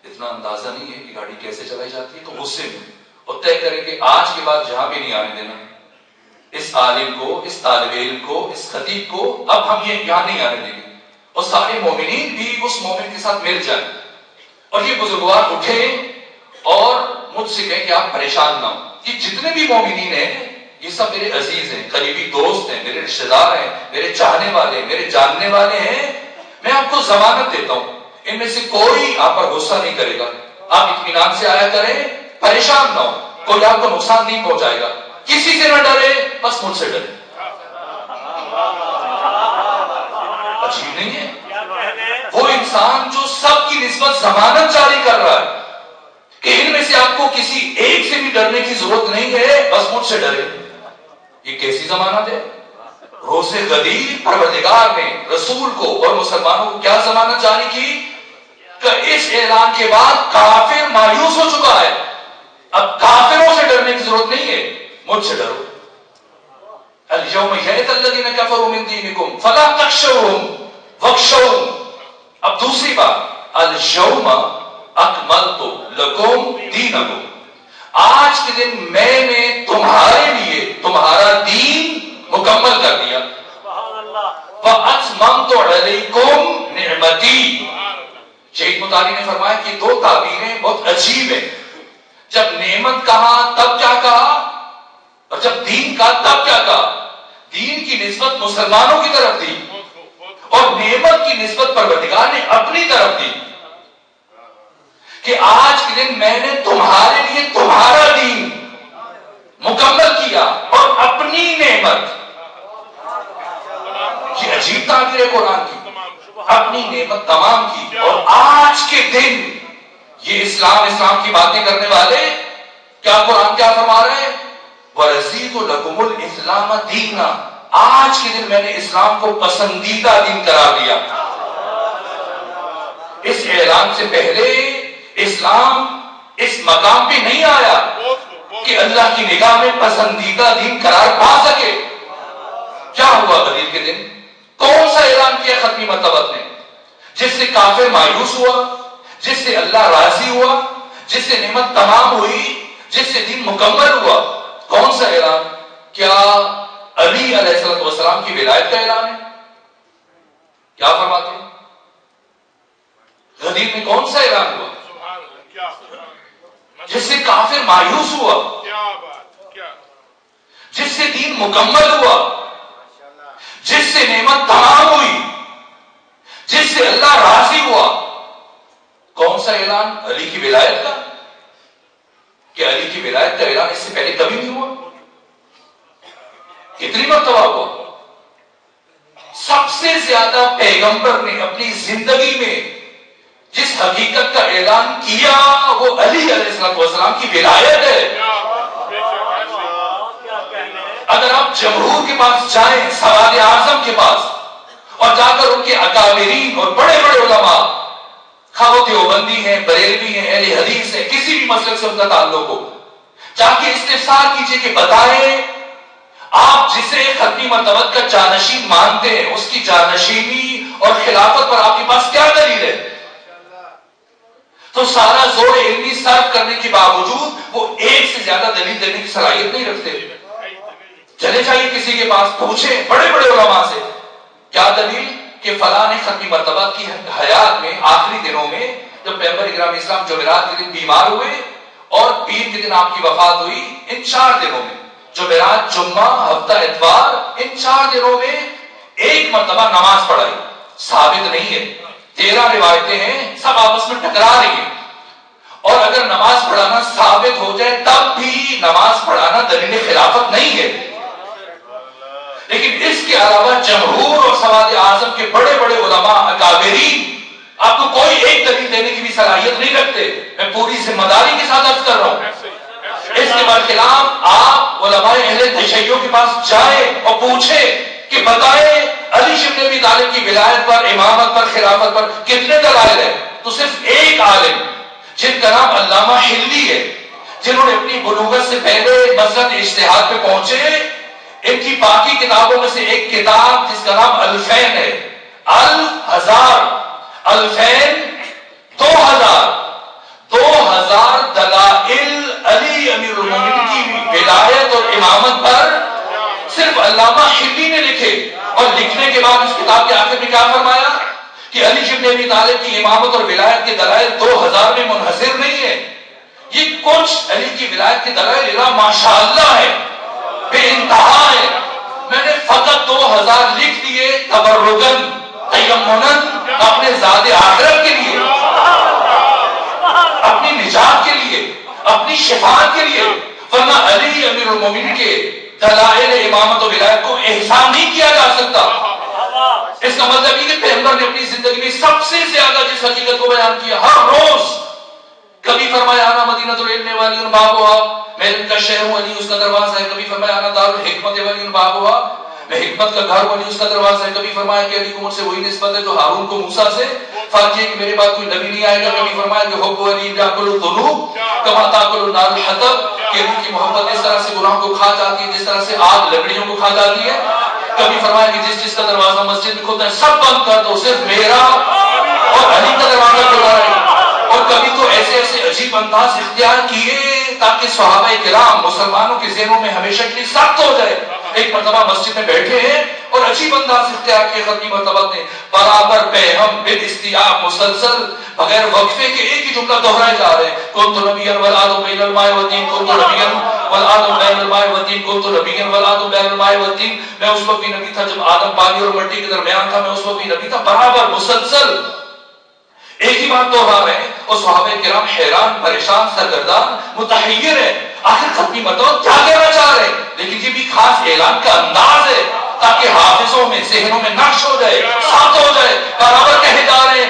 اتنا اندازہ نہیں ہے کہ گاڑی کیسے چلائی جاتی ہے، تو غصے میں اور طے کریں کہ آج کے بعد جہاں بھی نہیں آنے دینا اس عالم کو، اس طالب علم کو، اس خطیب کو، اب ہم یہ یہاں نہیں آنے دیں گے، اور سارے مومنین بھی اس مومن کے ساتھ مل جائیں۔ اور یہ بزرگوار اٹھے اور مجھ سے کہیں کہ آپ پریشان نہ ہوں، یہ جتنے بھی مومنین ہیں یہ سب میرے عزیز ہیں، قریبی دوست ہیں، میرے رشتہ دار ہیں، میرے چاہنے والے، میرے جاننے والے ہیں، میں آپ کو ضمانت دیتا ہوں ان میں سے کوئی آپ پر غصہ نہیں کرے گا، آپ اطمینان سے آیا کریں، پریشان نہ ہو، کوئی آپ کو نقصان نہیں پہنچائے گا، کسی سے نہ ڈرے، بس مجھ سے ڈرے۔ عجیب نہیں ہے؟ وہ انسان جو سب کی نسبت ضمانت جاری کر رہا ہے کہ ان میں سے آپ کو کسی ایک سے بھی ڈرنے کی ضرورت نہیں ہے، بس مجھ سے ڈرے، یہ کیسی ضمانت ہے؟ روز غدیر پروردگار نے رسول کو اور مسلمانوں کو کیا ضمانت جاری کی کہ اس اعلان کے بعد کافر مایوس ہو چکا ہے، اب کافروں سے ڈرنے کی ضرورت نہیں ہے، مجھ سے ڈرو۔ اليوم یئس الذین کفروا من دینکم فلا تخشوہم واخشون۔ اب دوسری بات، اليوم اکملت لکم دینکم، آج کے دن میں نے تمہارے لیے تمہارا دین مکمل کر دیا۔ وَأَتْمَمْتُ عَلَيْكُمْ نِعْمَتِي، شیخ مطالعی نے فرمایا کہ دو تعبیریں بہت عجیب ہیں، جب نعمت کہا تب کیا کہا، اور جب دین کہا تب کیا کہا۔ دین کی نسبت مسلمانوں کی طرف دی اور نعمت کی نسبت پروردگار نے اپنی طرف دی کہ آج کے دن میں نے تمہارے لیے تمہارا دین مکمل کیا اور اپنی نعمت، یہ عجیب تعبیر ہے قرآن کی، اپنی نعمت تمام کی، اور آج کے دن یہ اسلام کی باتیں کرنے والے کیا قرآن کیا فرما رہے ہیں؟ وَرَزِيتُ لَكُمُ الْإِسْلَامَ دِينًا، آج کے دن میں نے اسلام کو پسندیدہ دین قرار دیا۔ اس اعلان سے پہلے اسلام اس مقام پہ نہیں آیا کہ اللہ کی نگاہ میں پسندیدہ دین قرار پا سکے۔ کیا ہوا غدیر کے دن؟ کون سا اعلان کیا ختمی مرتبت نے جس سے کافر مایوس ہوا، جس سے اللہ راضی ہوا، جس سے نعمت تمام ہوئی، جس سے دین مکمل ہوا؟ کون سا اعلان؟ کیا علی علیہ السلام کی ولایت کا اعلان ہے؟ کیا فرماتے ہیں؟ غدیر میں کون سا اعلان ہوا جس سے کافر مایوس ہوا، جس سے دین مکمل ہوا، جس سے نعمت تمام ہوئی، جس سے اللہ راضی ہوا؟ کون سا اعلان؟ علی کی ولایت کا۔ کہ علی کی ولایت کا اعلان اس سے پہلے کبھی نہیں ہوا؟ کتنی مرتبہ ہوا؟ سب سے زیادہ پیغمبر نے اپنی زندگی میں جس حقیقت کا اعلان کیا وہ علی علیہ السلام کی ولایت ہے۔ اگر آپ جمہور کے پاس جائیں، سواد اعظم کے پاس، اور جا کر ان کے اکابرین اور بڑے بڑے علماء، خواہ وہ دیوبندی ہیں، بریلوی ہیں، اہل حدیث ہیں، کسی بھی مسلک سے ان کا تعلق ہو، جا کے استفسار کیجئے کہ بتائیں آپ جسے ختمی مرتبت کا جانشین مانتے ہیں، اس کی جانشینی اور خلافت پر آپ کے پاس کیا دلیل ہے؟ تو سارا زور علمی صرف کرنے کے باوجود وہ ایک سے زیادہ دلیل دینے کی صلاحیت نہیں رکھتے۔ چلے جائیے کسی کے پاس، پوچھیں بڑے بڑے علماء سے، کیا دلیل کہ فلاں نے ختمی مرتبت کی حیات میں آخری دنوں میں جب پیغمبر اکرام اسلام جمعرات کے دن بیمار ہوئے اور پیر کے دن آپ کی وفات ہوئی، ان 4 دنوں میں جمعرات، جمعہ، ہفتہ اتوار، ان 4 دنوں میں ایک مرتبہ نماز پڑھائی؟ ثابت نہیں ہے۔ 13 روایتیں ہیں، سب آپس میں ٹکرا رہی ہیں، اور اگر نماز پڑھانا ثابت ہو جائے تب بھی نماز پڑھانا دلیل خلافت نہیں ہے۔ لیکن اس کے علاوہ جمہور اور سواد اعظم کے بڑے بڑے علماء اکابرین آپ کو کوئی ایک دلیل دینے کی بھی صلاحیت نہیں رکھتے۔ میں پوری ذمہ داری کے ساتھ عرض کر رہا ہوں، اس کے برخلاف آپ علماء اہل تشیع کے پاس جائیں اور پوچھیں کہ بتائیں علی بن ابی طالب کی ولایت پر، امامت پر، خلافت پر کتنے دلائل ہیں؟ تو صرف ایک عالم جن کا نام علامہ حلی ہے، جنہوں نے اپنی بلوغت سے پہلے مسند اجتہاد پہ پہنچے، ان کی باقی کتابوں میں سے ایک کتاب جس کا نام الفین ہے، الفین 2000 دلائل علی امیر المومنین کی ولایت اور امامت پر صرف علامہ حلی نے لکھے، اور لکھنے کے بعد اس کتاب کے آخر میں کیا فرمایا کہ علی بن ابی طالب کی امامت اور ولایت کے دلائل 2000 میں منحصر نہیں ہے، یہ کچھ علی کی ولایت کے دلائل ماشاءاللہ ہے، بے انتہا ہے۔ میں نے فقط 2000 لکھ دیے تبرکن، تیمنن، اپنے ذات آخرت کے لیے، اپنی نجات کے لیے، اپنی شفاعت کے لیے، ورنہ علی امیر المومنین کے دلائل امامت و ولایت کو احسان نہیں کیا جا سکتا۔ اس کا مطلب یہ کہ پیغمبر نے اپنی زندگی میں سب سے زیادہ جس حقیقت کو بیان کیا، ہر روز کبھی فرمایا انا مدینہ العلم والی بابها، میں علم کا شہر ہوں، علی اس کا دروازہ ہے۔ کبھی فرمایا انا دار الحکمت والی بابها، میں حکمت کا گھر ہوں، علی اس کا دروازہ ہے۔ کبھی فرمایا کہ علی کو مجھ سے وہی نسبت ہے جو ہارون کو موسیٰ سے، فرق یہ کہ میرے بعد کوئی نبی نہیں آئے گا۔ کبھی فرمایا کہ حب علی یاکل الذنوب کما تاکل النار الحطب، کہ علی کی محبت اس طرح سے گناہ کو کھا جاتی ہے جس طرح سے آگ لکڑیوں کو کھا جاتی ہے۔ کبھی فرمایا کہ جس کا دروازہ مسجد میں کھلتا ہے سب بند کر دو، صرف میرا اور علی کا دروازہ کھلا رہے۔ اور کبھی تو ایسے ایسے عجیب انداز اختیار کیے تاکہ صحابہ کرام مسلمانوں کے ذہنوں میں ہمیشہ کے لیے سخت ہو جائے۔ ایک مرتبہ مسجد میں بیٹھے ہیں اور عجیب انداز اختیار کیے ختمی مرتبہ نے، برابر بہم بد استیاب مسلسل بغیر وقفے کے ایک ہی جملہ دہرائے جا رہے ہیں، کنت نبیا والآدم بین الماء والطین، کنت نبیا والآدم بین الماء والطین، کنت نبیا والآدم بین الماء والطین، میں اس وقت بھی نبی تھا جب آدم پانی اور مٹی کے درمیان تھا، میں اس وقت بھی نبی تھا، برابر مسلسل ایک ہی بات دہرا رہے ہیں۔ اور صحابہ کرام حیران، پریشان، سرگردان، متحیر ہیں، آخر ختمی مرتبہ کیا کہنا چاہ رہے ہیں؟ لیکن یہ بھی خاص اعلان کا انداز ہے تاکہ حافظوں میں، ذہنوں میں نقش ہو جائے، ثابت ہو جائے، برابر کہے جا رہے ہیں،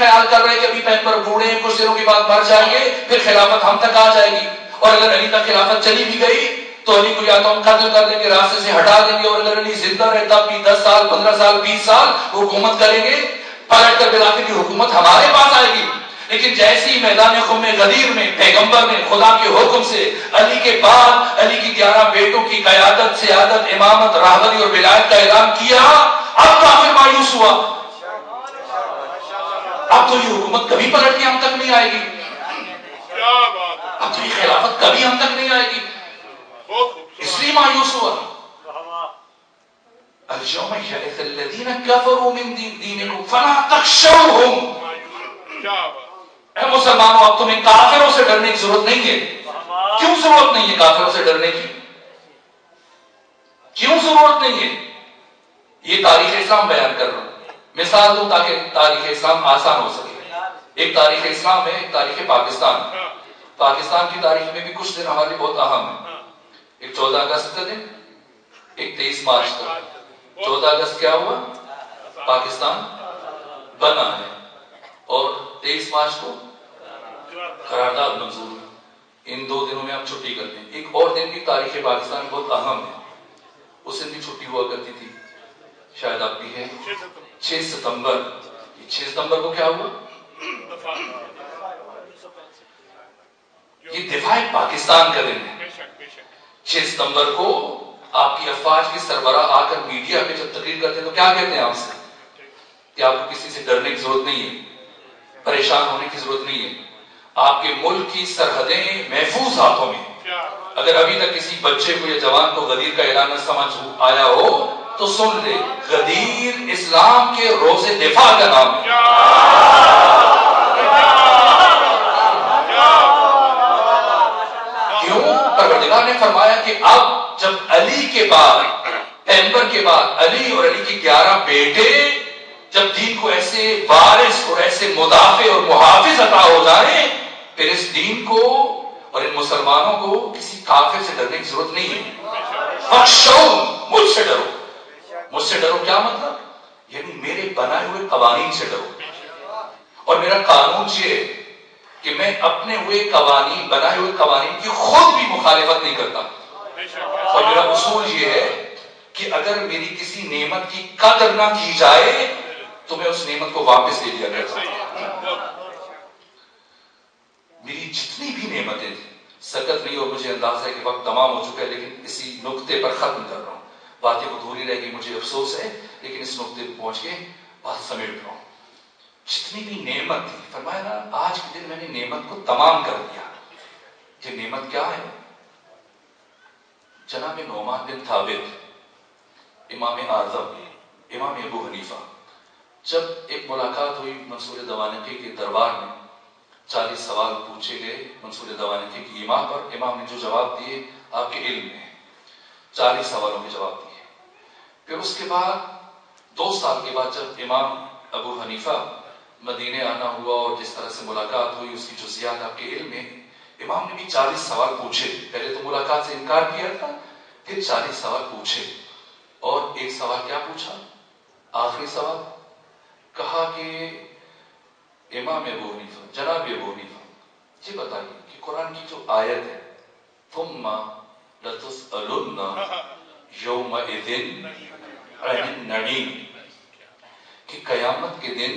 خیال کر رہے کہ ابھی پیغمبر بوڑھے ہیں، کچھ دنوں کے بعد مر جائیں گے، پھر خلافت ہم تک آ جائے گی، اور اگر علی تک خلافت چلی بھی گئی تو علی کو یا تو ہم قتل کر دیں گے، راستے سے ہٹا دیں گے، اور اگر علی زندہ رہتا بھی 10 سال 15 سال 20 سال وہ حکومت کریں گے، پلٹ کر بلاخر کی حکومت ہمارے پاس آئے گی۔ لیکن جیسی میدان خم غدیر میں پیغمبر نے خدا کے حکم سے علی کے بعد علی کی 11 بیٹوں کی قیادت، سیادت، امامت، راہبری اور ولایت کا اعلان کیا، اب کافر مایوس ہوا، اب تو یہ حکومت کبھی پلٹ کے ہم تک نہیں آئے گی، اب تو یہ خلافت کبھی ہم تک نہیں آئے گی، اس لیے مایوس ہوا۔ اليوم يئس الذين كفروا من دينكم فلا تخشوهم، اے مسلمانوں اب تمہیں کافروں سے ڈرنے کی ضرورت نہیں ہے۔ کیوں ضرورت نہیں ہے کافروں سے ڈرنے کی؟ کیوں ضرورت نہیں ہے؟ یہ تاریخ اسلام بیان کر رہا ہوں، مثال دوں تاکہ تاریخ اسلام آسان ہو سکے۔ ایک تاریخ اسلام ہے، ایک تاریخ پاکستان۔ پاکستان کی تاریخ میں بھی کچھ دن ہمارے بہت اہم ہیں، ایک 14 اگست کا دن، ایک 23 مارچ کا۔ 14 اگست کیا ہوا؟ پاکستان بنا ہے، اور 23 مارچ کو قرارداد منظور ہوئی۔ ان 2 دنوں میں ہم چھٹی کرتے ہیں۔ ایک اور دن بھی تاریخ پاکستان بہت اہم ہے، اس دن بھی چھٹی ہوا کرتی تھی، شاید آپ بھی ہے، 6 ستمبر۔ 6 ستمبر کو کیا ہوا؟ یہ دفاع پاکستان کا دن ہے۔ 6 ستمبر کو آپ کی افواج کے سربراہ آ کر میڈیا پہ جب تقریر کرتے ہیں تو کیا کہتے ہیں آپ سے؟ کہ آپ کو کسی سے ڈرنے کی ضرورت نہیں ہے، پریشان ہونے کی ضرورت نہیں ہے، آپ کے ملک کی سرحدیں محفوظ ہاتھوں میں۔ اگر ابھی تک کسی بچے کو یا جوان کو غدیر کا اعلان نہ سمجھ آیا ہو تو سن لے، غدیر اسلام کے روز دفاع کا نام ہے۔ کیوں؟ پروردگار نے فرمایا کہ اب جب علی کے بعد، پیغمبر کے بعد علی اور علی کے 11 بیٹے جب دین کو ایسے وارث اور ایسے مدافع اور محافظ عطا ہو جائیں، پھر اس دین کو اور ان مسلمانوں کو کسی کافر سے ڈرنے کی ضرورت نہیں ہے۔ فخشو، مجھ سے ڈرو۔ مجھ سے ڈرو کیا مطلب؟ یعنی میرے بنائے ہوئے قوانین سے ڈرو، اور میرا قانون یہ ہے کہ میں اپنے ہوئے قوانین، بنائے ہوئے قوانین کی خود بھی مخالفت نہیں کرتا، اور میرا اصول یہ ہے کہ اگر میری کسی نعمت کی قدر نہ کی جائے تو میں اس نعمت کو واپس لے لیا کرتا ہوں۔ میری جتنی بھی نعمتیں تھیں، سکت نہیں، اور مجھے اندازہ ہے کہ وقت تمام ہو چکا ہے، لیکن اسی نقطے پر ختم کر رہا ہوں، باتیں ادھوری رہ گئی، مجھے افسوس ہے، لیکن اس نقطے پر پہنچ کے بات سمیٹ رہا ہوں۔ جتنی بھی نعمت تھی، فرمایا نا آج کے دن میں نے نعمت کو تمام کر دیا۔ یہ نعمت کیا ہے؟ جناب نعمان بن ثابت، امام اعظم، امام ابو حنیفہ، جب ایک ملاقات ہوئی منصور دوانقی کے دربار میں، 40 سوال پوچھے گئے منصور دوانقی کی امام پر، امام نے جو جواب دیے آپ کے علم میں، 40 سوالوں کے جواب دیے۔ پھر اس کے بعد 2 سال کے بعد جب امام ابو حنیفہ مدینے آنا ہوا اور جس طرح سے ملاقات ہوئی، اس کی جزیات آپ کے علم میں، امام نے بھی 40 سوال پوچھے۔ پہلے تو ملاقات سے انکار کیا تھا، پھر 40 سوال پوچھے، اور ایک سوال کیا پوچھا؟ آخری سوال کہا کہ امام ابو حنیفہ، جناب ابو حنیفہ، یہ بتائیے کہ قرآن کی جو آیت ہے ثم لتسألن یومئذ عن النعیم، کہ قیامت کے دن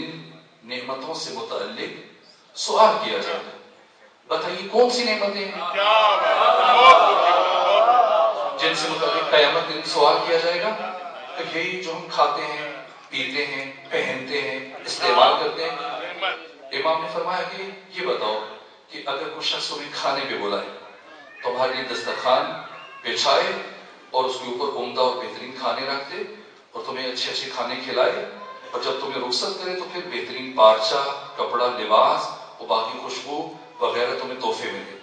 نعمتوں سے متعلق سوال کیا جائے گا، بتائیے کون سی نعمتیں ہیں جن سے متعلق قیامت کے دن سوال کیا جائے گا؟ کہ یہی جو ہم کھاتے ہیں، پیتے ہیں، پہنتے ہیں، استعمال کرتے ہیں۔ امام نے فرمایا کہ یہ بتاؤ کہ اگر کوئی شخص تمہیں کھانے پہ بلائے، تمہارے لیے دسترخوان بچھائے اور اس کے اوپر عمدہ اور بہترین کھانے رکھ دے اور تمہیں اچھے اچھے کھانے کھلائے، اور جب تمہیں رخصت کرے تو پھر بہترین پارچہ، کپڑا، لباس اور باقی خوشبو وغیرہ تمہیں تحفے میں دے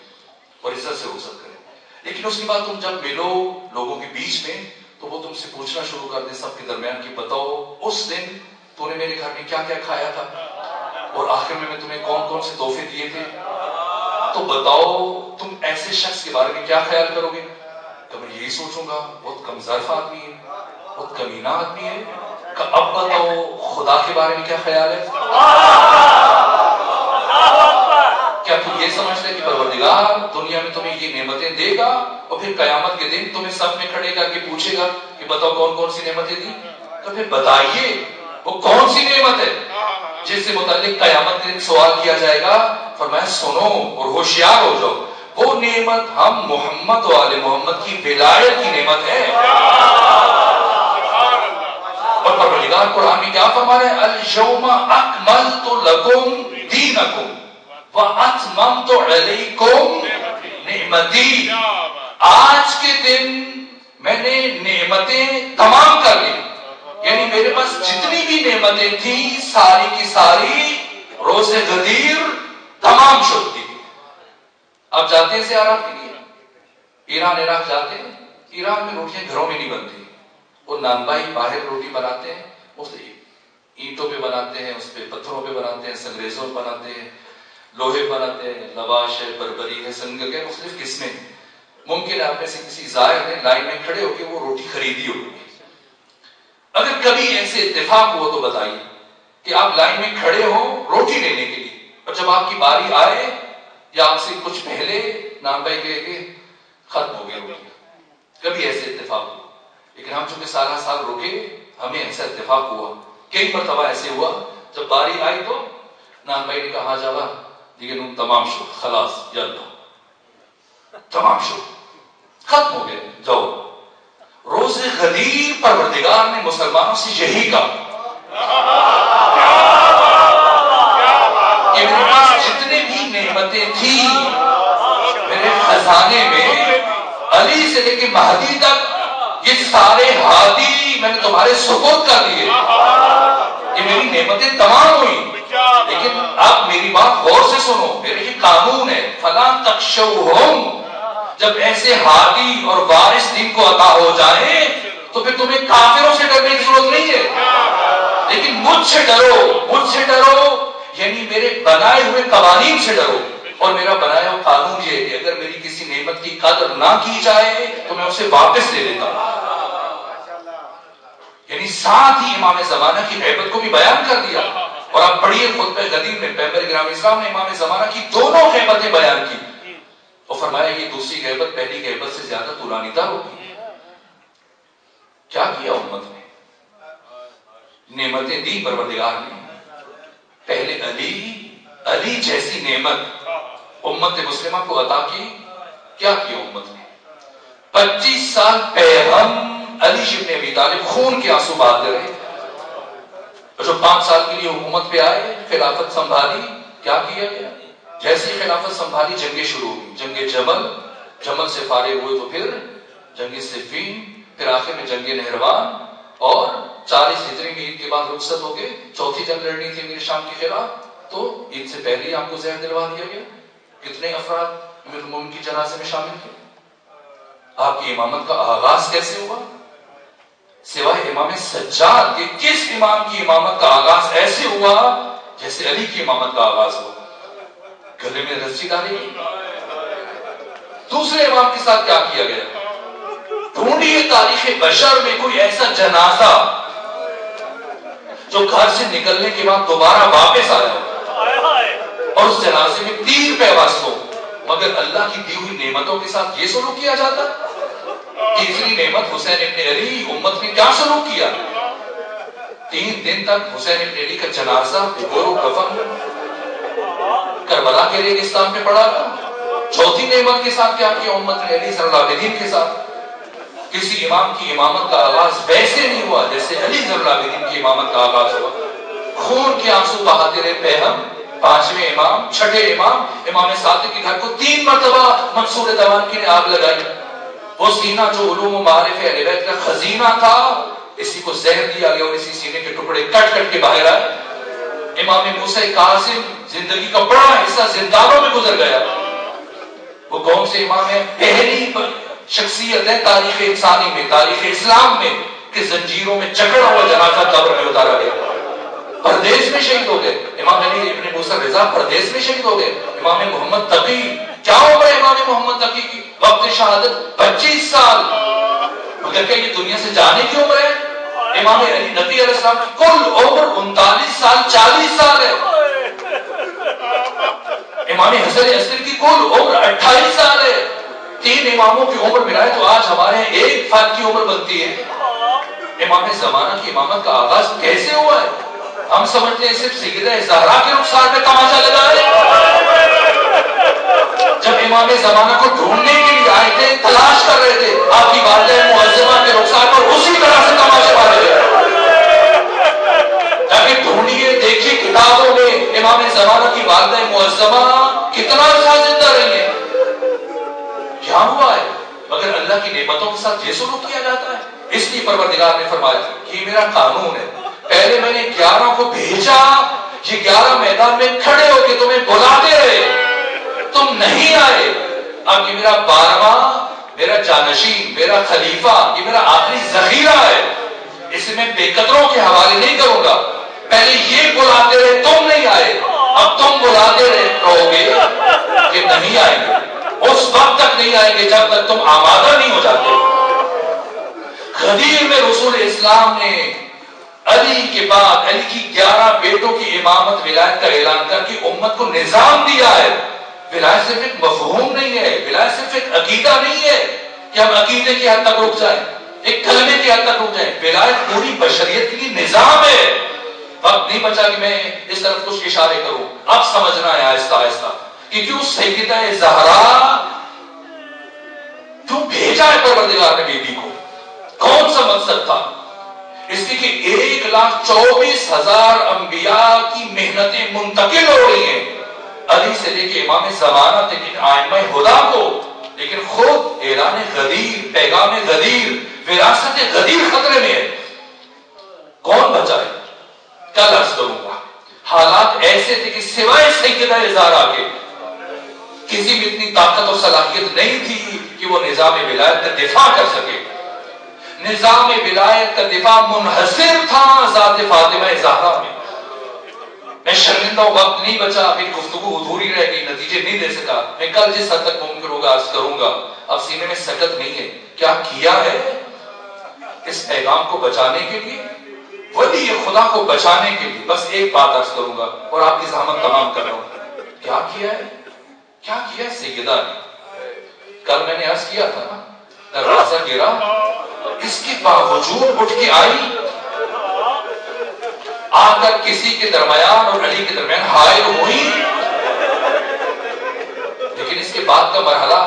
اور عزت سے رخصت کرے، لیکن اس کے بعد تم جب ملو لوگوں کے بیچ میں تو وہ تم سے پوچھنا شروع کر دے سب کے درمیان کہ بتاؤ اس دن تو نے میرے گھر میں کیا کیا کھایا تھا، اور آخر میں تمہیں کون کون سے تحفے دیے تھے، تو بتاؤ تم ایسے شخص کے بارے میں کیا خیال کرو گے؟ تو میں یہی سوچوں گا بہت کم ظرف آدمی ہے، بہت کمینہ آدمی ہے، کہ اب بتاؤ خدا کے بارے میں کیا خیال ہے؟ کیا تم یہ سمجھتے کہ پروردگار دنیا میں تمہیں یہ نعمتیں دے گا اور پھر قیامت کے دن تمہیں سب میں کھڑے گا کہ پوچھے گا کہ بتاؤ کون کون سی نعمتیں دی؟ تو پھر بتائیے وہ کون سی نعمت ہے جس سے متعلق قیامت کے دن سوال کیا جائے گا؟ فرمایا سنو اور ہوشیار ہو جاؤ، وہ نعمت ہم محمد و آل محمد کی ولایت کی نعمت ہے۔ اور پروردگار قرآن میں کیا فرما رہے ہیں؟ اليوم اکملت لکم دینکم واتممت علیکم نعمتی، آج کے دن میں نے نعمتیں تمام کر لی، یعنی میرے پاس جتنی بھی نعمتیں تھیں ساری کی ساری روز غدیر تمام شد تھی۔ آپ جاتے ہیں زیارت کے لیے، ایران عراق جاتے ہیں، ایران میں روٹیاں گھروں میں نہیں بنتی، وہ نان بھائی باہر روٹی بناتے ہیں، اس اینٹوں پہ بناتے ہیں، اس پہ پتھروں پہ بناتے ہیں، سنگریزوں پہ بناتے ہیں، لوہے بناتے ہیں، لواش ہے، بربری ہے، سنگر ہے، مختلف قسمیں۔ ممکن آپ میں سے کسی زائر نے لائن میں کھڑے ہو کے وہ روٹی خریدی ہوگی۔ اگر کبھی ایسے اتفاق ہوا تو بتائیے کہ آپ لائن میں کھڑے ہو روٹی لینے کے لیے، اور جب آپ کی باری آئے یا آپ سے کچھ پہلے نام بھائی کہے کہ ختم ہو گیا روٹی، کبھی ایسے اتفاق ہوا؟ لیکن ہم چونکہ سارا سال رکے، ہمیں ایسا اتفاق ہوا، کئی مرتبہ ایسے ہوا، جب باری آئی تو نان بھائی نے کہا ہاں جاوا لیکن تمام شو خلاص یلہ تمام شو ختم ہو گئے، جاؤ۔ روز غدیر پروردگار نے مسلمانوں سے یہی کہا کہ میرے پاس جتنے بھی نعمتیں تھیں میرے خزانے میں، علی سے لے کے مہدی تک یہ سارے ہادی میں نے تمہارے سپرد کر دیے، یہ میری نعمتیں تمام ہوئی، لیکن آپ میری بات غور سے سنو، میرے یہ قانون ہے، فَلَا تَخْشَوْهُمْ، جب ایسے ہادی اور وارث دین کو عطا ہو جائیں تو پھر تمہیں کافروں سے ڈرنے کی ضرورت نہیں ہے، لیکن مجھ سے ڈرو، یعنی میرے بنائے ہوئے قوانین سے ڈرو، اور میرا بنایا ہوا قانون یہ ہے کہ اگر میری کسی نعمت کی قدر نہ کی جائے تو میں اسے واپس لے لیتا ہوں۔ یعنی ساتھ ہی امام زمانہ کی غیبت کو بھی بیان کر دیا، اور آپ پڑھیے خطبہ غدیر میں پیغمبر گرامی اسلام نے امام زمانہ کی دونوں غیبتیں بیان کی، اور فرمایا یہ دوسری غیبت پہلی غیبت سے زیادہ طولانی دار ہوگی۔ کیا کیا امت نے؟ نعمتیں دی پروردگار نے، پہلے علی جیسی نعمت امت مسلمہ کو عطا کی، کیا کیا امت نے؟ 25 سال پیغام علی ابن ابی طالب خون کے آنسو بہاتے رہے، اور جو 5 سال کے لیے حکومت پہ آئے، خلافت سنبھالی، کیا کیا گیا؟ جیسے خلافت سنبھالی جنگیں شروع ہوئی، جنگ جمل سے فارغ ہوئے تو پھر جنگ صفین، پھر آخر میں جنگ نہروان، اور 40 ہجری میں عید کے بعد رخصت ہو گئے، چوتھی جنگ لڑنی تھی امیر شام کے خلاف، تو عید سے پہلے ہی آپ کو زہر دلوا دیا گیا۔ کتنے افراد امیر المومنین کی جنازے میں شامل تھے؟ آپ کی امامت کا آغاز کیسے ہوا؟ سوائے امام سجاد کے کس امام کی امامت کا آغاز ایسے ہوا جیسے علی کی امامت کا آغاز ہوا؟ گلے میں رسی ڈالی گئی۔ دوسرے امام کے ساتھ کیا کیا گیا؟ ڈھونڈیے تاریخ بشر میں کوئی ایسا جنازہ جو گھر سے نکلنے کے بعد دوبارہ واپس آیا اور اس جنازے میں تیر پیوست ہو، مگر اللہ کی دی ہوئی نعمتوں کے ساتھ یہ سلوک کیا جاتا؟ تیسری نعمت حسین ابن علی، امت نے کیا سلوک کیا؟ 3 دن تک حسین ابن علی کا جنازہ بغور کفن کربلا کے ریگستان میں پڑا تھا۔ چوتھی نعمت کے ساتھ کیا کیا امت نے علی صلی اللہ علیہ وسلم کے ساتھ؟ کسی امام کی امامت کا آغاز ویسے نہیں ہوا جیسے علی صلی اللہ علیہ وسلم کی امامت کا آغاز ہوا۔ خون کے آنسو بہاتے رہے پیغام، 5ویں امام، 6ٹھے امام، امام صادق کے گھر کو 3 مرتبہ منصور دوانکی نے آگ لگائی۔ وہ سینہ جو علوم و معارف اہل بیت کا خزینہ تھا، اسی کو زہر دیا گیا اور اسی سینے کے ٹکڑے کٹ کٹ کے باہر آئے۔ امام موسیٰ کاظم زندگی کا بڑا حصہ زندانوں میں گزر گیا۔ وہ کون سے امام ہے؟ پہلی شخصیت ہے تاریخ انسانی میں، تاریخ اسلام میں، کہ زنجیروں میں جکڑا ہوا جنازہ قبر میں اتارا گیا، پردیس میں شہید ہو گئے۔ امام علی ابن موسیٰ رضا پردیس میں شہید ہو گئے۔ امام محمد تقی، کیا عمر ہے امام محمد تقی کی؟ وقت شہادت 25 سال، مگر کیا یہ دنیا سے جانے کی عمر ہے؟ امام علی نبی علیہ السلام کی کل عمر 39 سال 40 سال ہے. امام حسن عسکری کی کل عمر 28 سال ہے. 3 اماموں کی عمر ملائے تو آج ہمارے ایک فرد کی عمر بنتی ہے. امام زمانہ کی امامت کا آغاز کیسے ہوا ہے؟ ہم سمجھتے ہیں صرف سیدہ زہرا کے رخسار پہ تماشا لگا ہے. جب امام زمانہ کو ڈھونڈنے کے لیے آئے تھے، تلاش کر رہے تھے، آپ کی والدہ معظمہ کے رخسار پر اسی طرح سے تماشے مارے گئے. تاکہ ڈھونڈیے، دیکھیے کتابوں میں امام زمانہ کی والدہ معظمہ کتنا عرصہ زندہ رہی ہے. کیا ہوا ہے؟ مگر اللہ کی نعمتوں کے ساتھ یہ سلوک کیا جاتا ہے. اس لیے پروردگار نے فرمایا کہ یہ میرا قانون ہے. پہلے میں نے 11 کو بھیجا، یہ 11 میدان میں کھڑے ہو کے تمہیں بلاتے رہے، تم نہیں آئے. اب یہ میرا 12واں، میرا جانشین، میرا خلیفہ، یہ میرا آخری ذخیرہ ہے. اسے میں بے قدروں کے حوالے نہیں کروں گا. پہلے یہ بلاتے رہے، تم نہیں آئے. اب تم بلاتے رہو گے کہ نہیں آئیں گے. اس وقت تک نہیں آئیں گے جب تک تم آمادہ نہیں ہو جاتے. غدیر میں رسول اسلام نے علی کے بعد علی کی 11 بیٹوں کی امامت ولایت کا اعلان کر کے امت کو نظام دیا ہے. ولایت صرف ایک مفہوم نہیں ہے، ولایت صرف ایک عقیدہ نہیں ہے کہ ہم عقیدے کی حد تک رک جائیں، ایک کلمے کی حد تک رک جائیں. ولایت پوری بشریت کے لیے نظام ہے. وقت نہیں بچا کہ میں اس طرف کچھ اشارے کروں. اب سمجھنا ہے آہستہ آہستہ کہ کیوں سیدہ زہرا کیوں بھیجا ہے پروردگار نے بیبی کو، کون سا مقصد تھا؟ اس لیے کہ 1,24,000 انبیاء کی محنتیں منتقل ہو رہی ہیں، علی سے لے کے امام زمانہ تک ائمہ ہدا کو. لیکن خود اعلان غدیر، پیغام غدیر، وراثت غدیر خطرے میں ہے. کون بچائے؟ کل عرض کروں گا. حالات ایسے تھے کہ سوائے سیدہ زہرا کے کسی میں اتنی طاقت اور صلاحیت نہیں تھی کہ وہ نظام ولایت کا دفاع کر سکے. نظام ولایت کا دفاع منحصر تھا ذات فاطمہ زہرا میں. میں شرمندہ ہوں، وقت نہیں بچا، میری گفتگو ادھوری رہ گئی، نتیجے نہیں دے سکا. میں کل جس حد تک ممکن ہوگا عرض کروں گا. اب سینے میں سکت نہیں ہے. کیا کیا ہے اس پیغام کو بچانے کے لیے، ولی خدا کو بچانے کے لیے؟ بس ایک بات عرض کروں گا اور آپ کی زحمت تمام کر رہا ہوں. کیا کیا ہے؟ کیا کیا ہے سیدہ نے؟ کل میں نے عرض کیا تھا نا، دروازہ گرا، اس کے باوجود اٹھ کے آئی، آ کر کسی کے درمیان اور علی کے درمیان حائل ہوئی. لیکن اس کے بعد کا مرحلہ،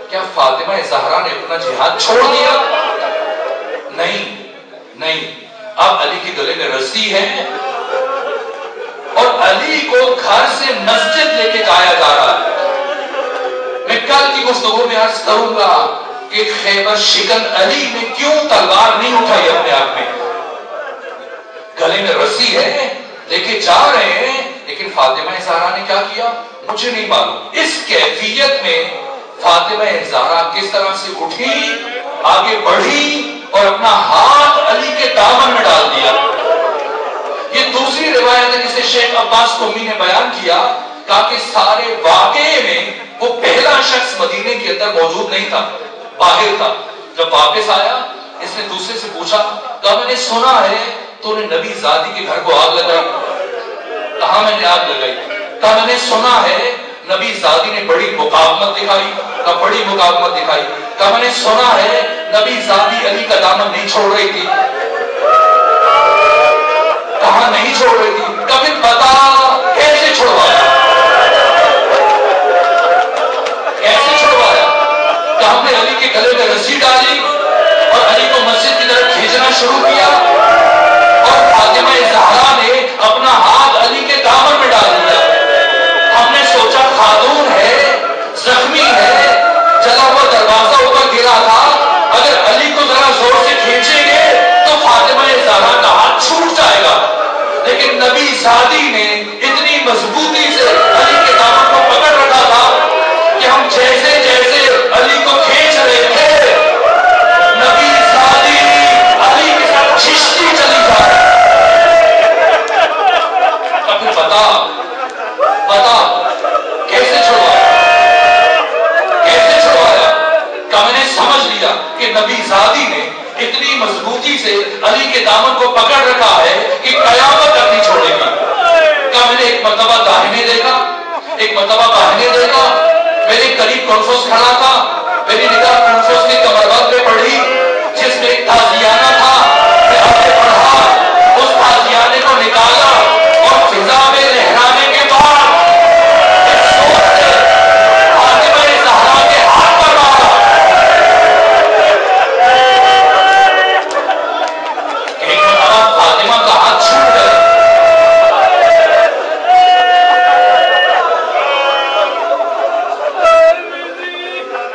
کیا فاطمہ زہرا نے اپنا جہاد چھوڑ دیا؟ نہیں نہیں. اب علی کے گلے میں رسی ہے اور علی کو گھر سے مسجد لے کے جایا جا رہا ہے. میں کل کی گفتگو میں عرض کروں گا کہ خیبر شکن علی نے کیوں تلوار نہیں اٹھائی اپنے آپ میں. گلے میں رسی ہے، لے کے جا رہے ہیں، لیکن فاطمہ زہرا نے کیا کیا مجھے نہیں معلوم. اس کیفیت میں فاطمہ زہرا کس طرح سے اٹھی، آگے بڑھی اور اپنا ہاتھ علی کے دامن میں ڈال دیا. یہ دوسری روایت ہے جسے شیخ عباس قمی نے بیان کیا، کہا کہ سارے واقعے میں وہ پہلا شخص مدینے کے اندر موجود نہیں تھا، باہر تھا. جب واپس آیا اس نے دوسرے سے پوچھا، کہا میں نے سنا ہے تو نے نبی زادی کے گھر کو آگ لگائی. کہا میں نے آگ لگائی. کہا میں نے سنا ہے نبی زادی نے بڑی مقاومت دکھائی. کہا بڑی مقاومت دکھائی. کہا میں نے سنا ہے نبی زادی علی کا دامن نہیں چھوڑ رہی تھی. کہا نہیں چھوڑ رہی تھی. کبھی بتا کیسے چھوڑوایا، کیسے چھوڑوایا؟ کہ ہم نے علی کے گلے میں رسی ڈالی اور علی کو مسجد کی طرف کھینچنا شروع کیا اور فاطمہ زہرا نے اپنا ہاتھ علی کے دامن میں ڈال دیا. ہم نے سوچا خاتون ہے، زخمی ہے، جلا ہوا دروازہ اوپر گرا تھا، اگر علی کو ذرا زور سے کھینچیں گے تو فاطمہ زہرا کا ہاتھ چھوٹ جائے گا. لیکن نبی زادی نے اتنی مضبوطی سے علی کے دامن کو پکڑ رکھا تھا کہ ہم جیسے جیسے علی کو کھینچ رہے تھے، نبی زادی علی کے ساتھ کھینچتی چلی جا رہی. اب بتا کیسے چھڑوایا، کیسے چھڑوایا؟ کہ میں نے سمجھ لیا کہ نبی زادی نے اتنی مضبوطی سے علی کے دامن کو پکڑ رکھا ہے کہ قیامت تک نہیں چھوڑے گی. کیا میں نے ایک مرتبہ داہنے دیکھا, ایک مرتبہ بہنے دیکھا, میرے قریب کنفوس کھڑا تھا, میری نگاہ کنفوس کی کمربند پہ پڑی جس میں ایک تازیانہ تھا. میں آگے بڑھا, اس تازیانے کو نکالا اور فضا میں لہرانے کے بعد ایک سوچ سے فاطمہ زہرا کے ہاتھ پر مارا. ایک مرتبہ فاطمہ کا ہاتھ چھوٹ گیا.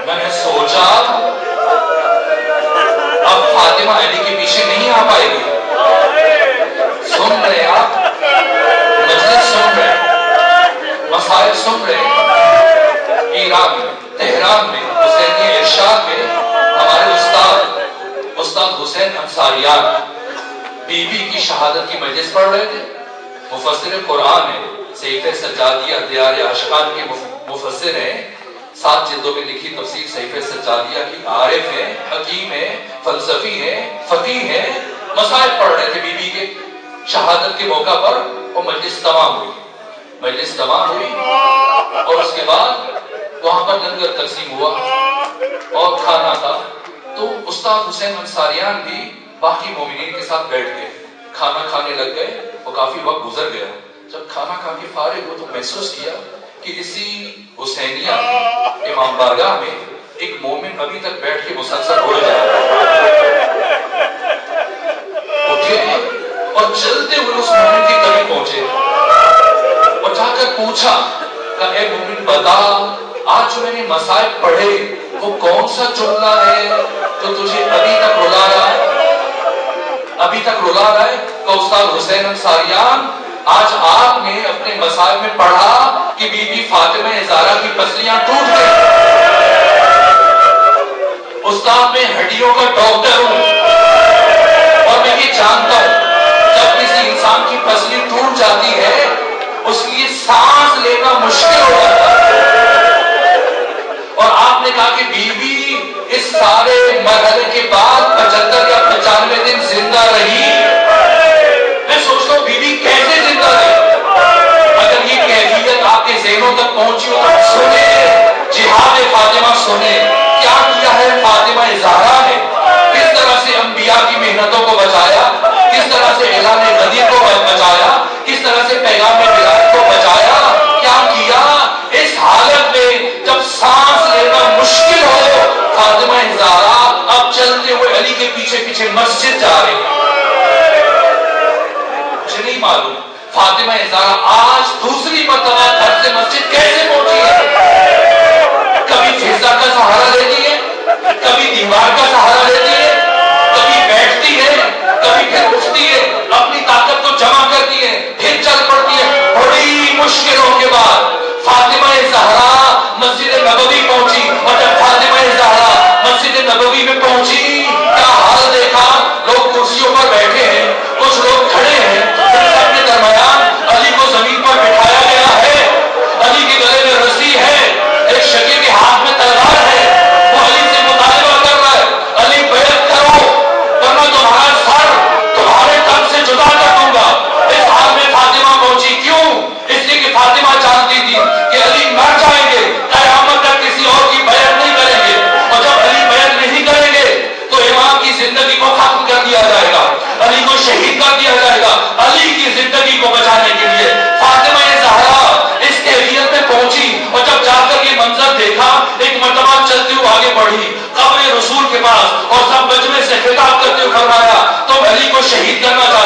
میں نے سوچا اب فاطمہ علی کے پیچھے نہیں آ پائے گی. سن رہے آپ, مجلس سن رہے, مسائل سن رہے. ایران میں, تہران میں, حسینی ارشاد میں ہمارے استاد حسین انصاریان بی بی کی شہادت کی مجلس پڑھ رہے تھے. مفسر قرآن ہے, صحیفہ سجادیہ دیار عاشقان کے مفسر ہیں. 7 جلدوں میں لکھی تفسیر صحیفہ سجادیہ کی. عارف ہے, حکیم ہے, فلسفی ہے, فقیہ ہے. مسائل پڑھ رہے تھے بی بی کے شہادت کے موقع پر. وہ مجلس تمام ہوئی اور اس کے بعد وہاں پر لنگر تقسیم ہوا اور کھانا تھا. تو استاد حسین انصاریان بھی باقی مومنین کے ساتھ بیٹھ گئے, کھانا کھانے لگ گئے. وہ کافی وقت گزر گیا. جب کھانا کھا کے فارغ ہو تو محسوس کیا کہ اسی حسینیہ امام بارگاہ میں ایک مومن ابھی تک بیٹھ کے مسلسل اڑ جائے. اٹھے اور چلتے ہوئے اس مومن کے قریب پہنچے اور جا کر پوچھا کہ اے مومن بتا, آج جو میں نے مسائل پڑھے وہ کون سا جملہ ہے جو تجھے ابھی تک رلا رہا ہے؟ کہ استاد حسین انصاریان, آج آپ نے اپنے مسائل میں پڑھا کہ بی بی فاطمہ زہرا کی پسلیاں ٹوٹ گئی. استاد میں ہڈیوں کا ڈاکٹر ہوں اور میں یہ جانتا ہوں جب کسی انسان کی پسلی ٹوٹ جاتی ہے اس کے لیے سانس لینا مشکل ہو جاتا ہے. اور آپ نے کہا کہ بی بی اس سارے مرحلے کے بعد 75 یا 95 دن زندہ رہی. میں سوچتا ہوں بی بی کیسے زندہ رہی؟ اگر یہ کیفیت آپ کے ذہنوں تک پہنچی ہو تو سنیں جہاد فاطمہ, سنیں کیا کیا ہے فاطمہ زہرا نے, کس طرح سے انبیاء کی محنتوں کو بچایا, کس طرح سے اعلان غدیر کو بچایا, کس طرح سے پیغام ولایت کو بچایا. کیا کیا اس حالت میں جب سانس لینا مشکل ہو, فاطمہ زہرا اب چلتے ہوئے علی کے پیچھے پیچھے مسجد جا رہی. مجھے نہیں معلوم فاطمہ زہرا آج دوسری مرتبہ گھر سے مسجد کیسے پہنچی ہے. کبھی فضا کا سہارا لیتی ہے, کبھی دیوار کا سہارا لیتی ہے, کبھی بیٹھتی ہے, کبھی پھر اٹھتی ہے, اپنی طاقت کو جمع کرتی ہے, پھر چل پڑتی ہے. بڑی مشکلوں کے بعد فاطمہ زہرا مسجد نبوی پہنچی. اور جب فاطمہ زہرا مسجد نبوی میں پہنچی, کیا حال دیکھا, لوگ کرسیوں پر بیٹھے ہیں, کچھ لوگ کھڑے ہیں, سب کے درمیان علی کو زمین پر بٹھایا گیا ہے. علی کے گلے میں رسی ہے, ایک شقی کے ہاتھ میں تلوار ہے. وہ علی سے مطالبہ کر رہا ہے, علی بیعت کرو ورنہ تمہارا سر تمہارے تن سے جدا کر دوں گا. اس حال میں فاطمہ پہنچی. کیوں؟ اس لیے کہ فاطمہ جانتی تھی کہ علی مر جائیں گے, قیامت تک کسی اور کی بیعت نہیں کریں گے. اور جب علی بیعت نہیں کریں گے تو امام کی زندگی کو ختم کر دیا جائے گا, علی کو شہید کر دیا جائے گا. علی کی زندگی کو بچانے کے لیے فاطمہ زہرا اس کیفیت میں پہنچی. اور جب جا کر یہ منظر دیکھا, ایک مرتبہ چلتے ہوئے آگے بڑھی قبر رسول کے پاس اور سب مجمع سے خطاب کرتے ہوئے فرمایا تم علی کو شہید کرنا چاہتے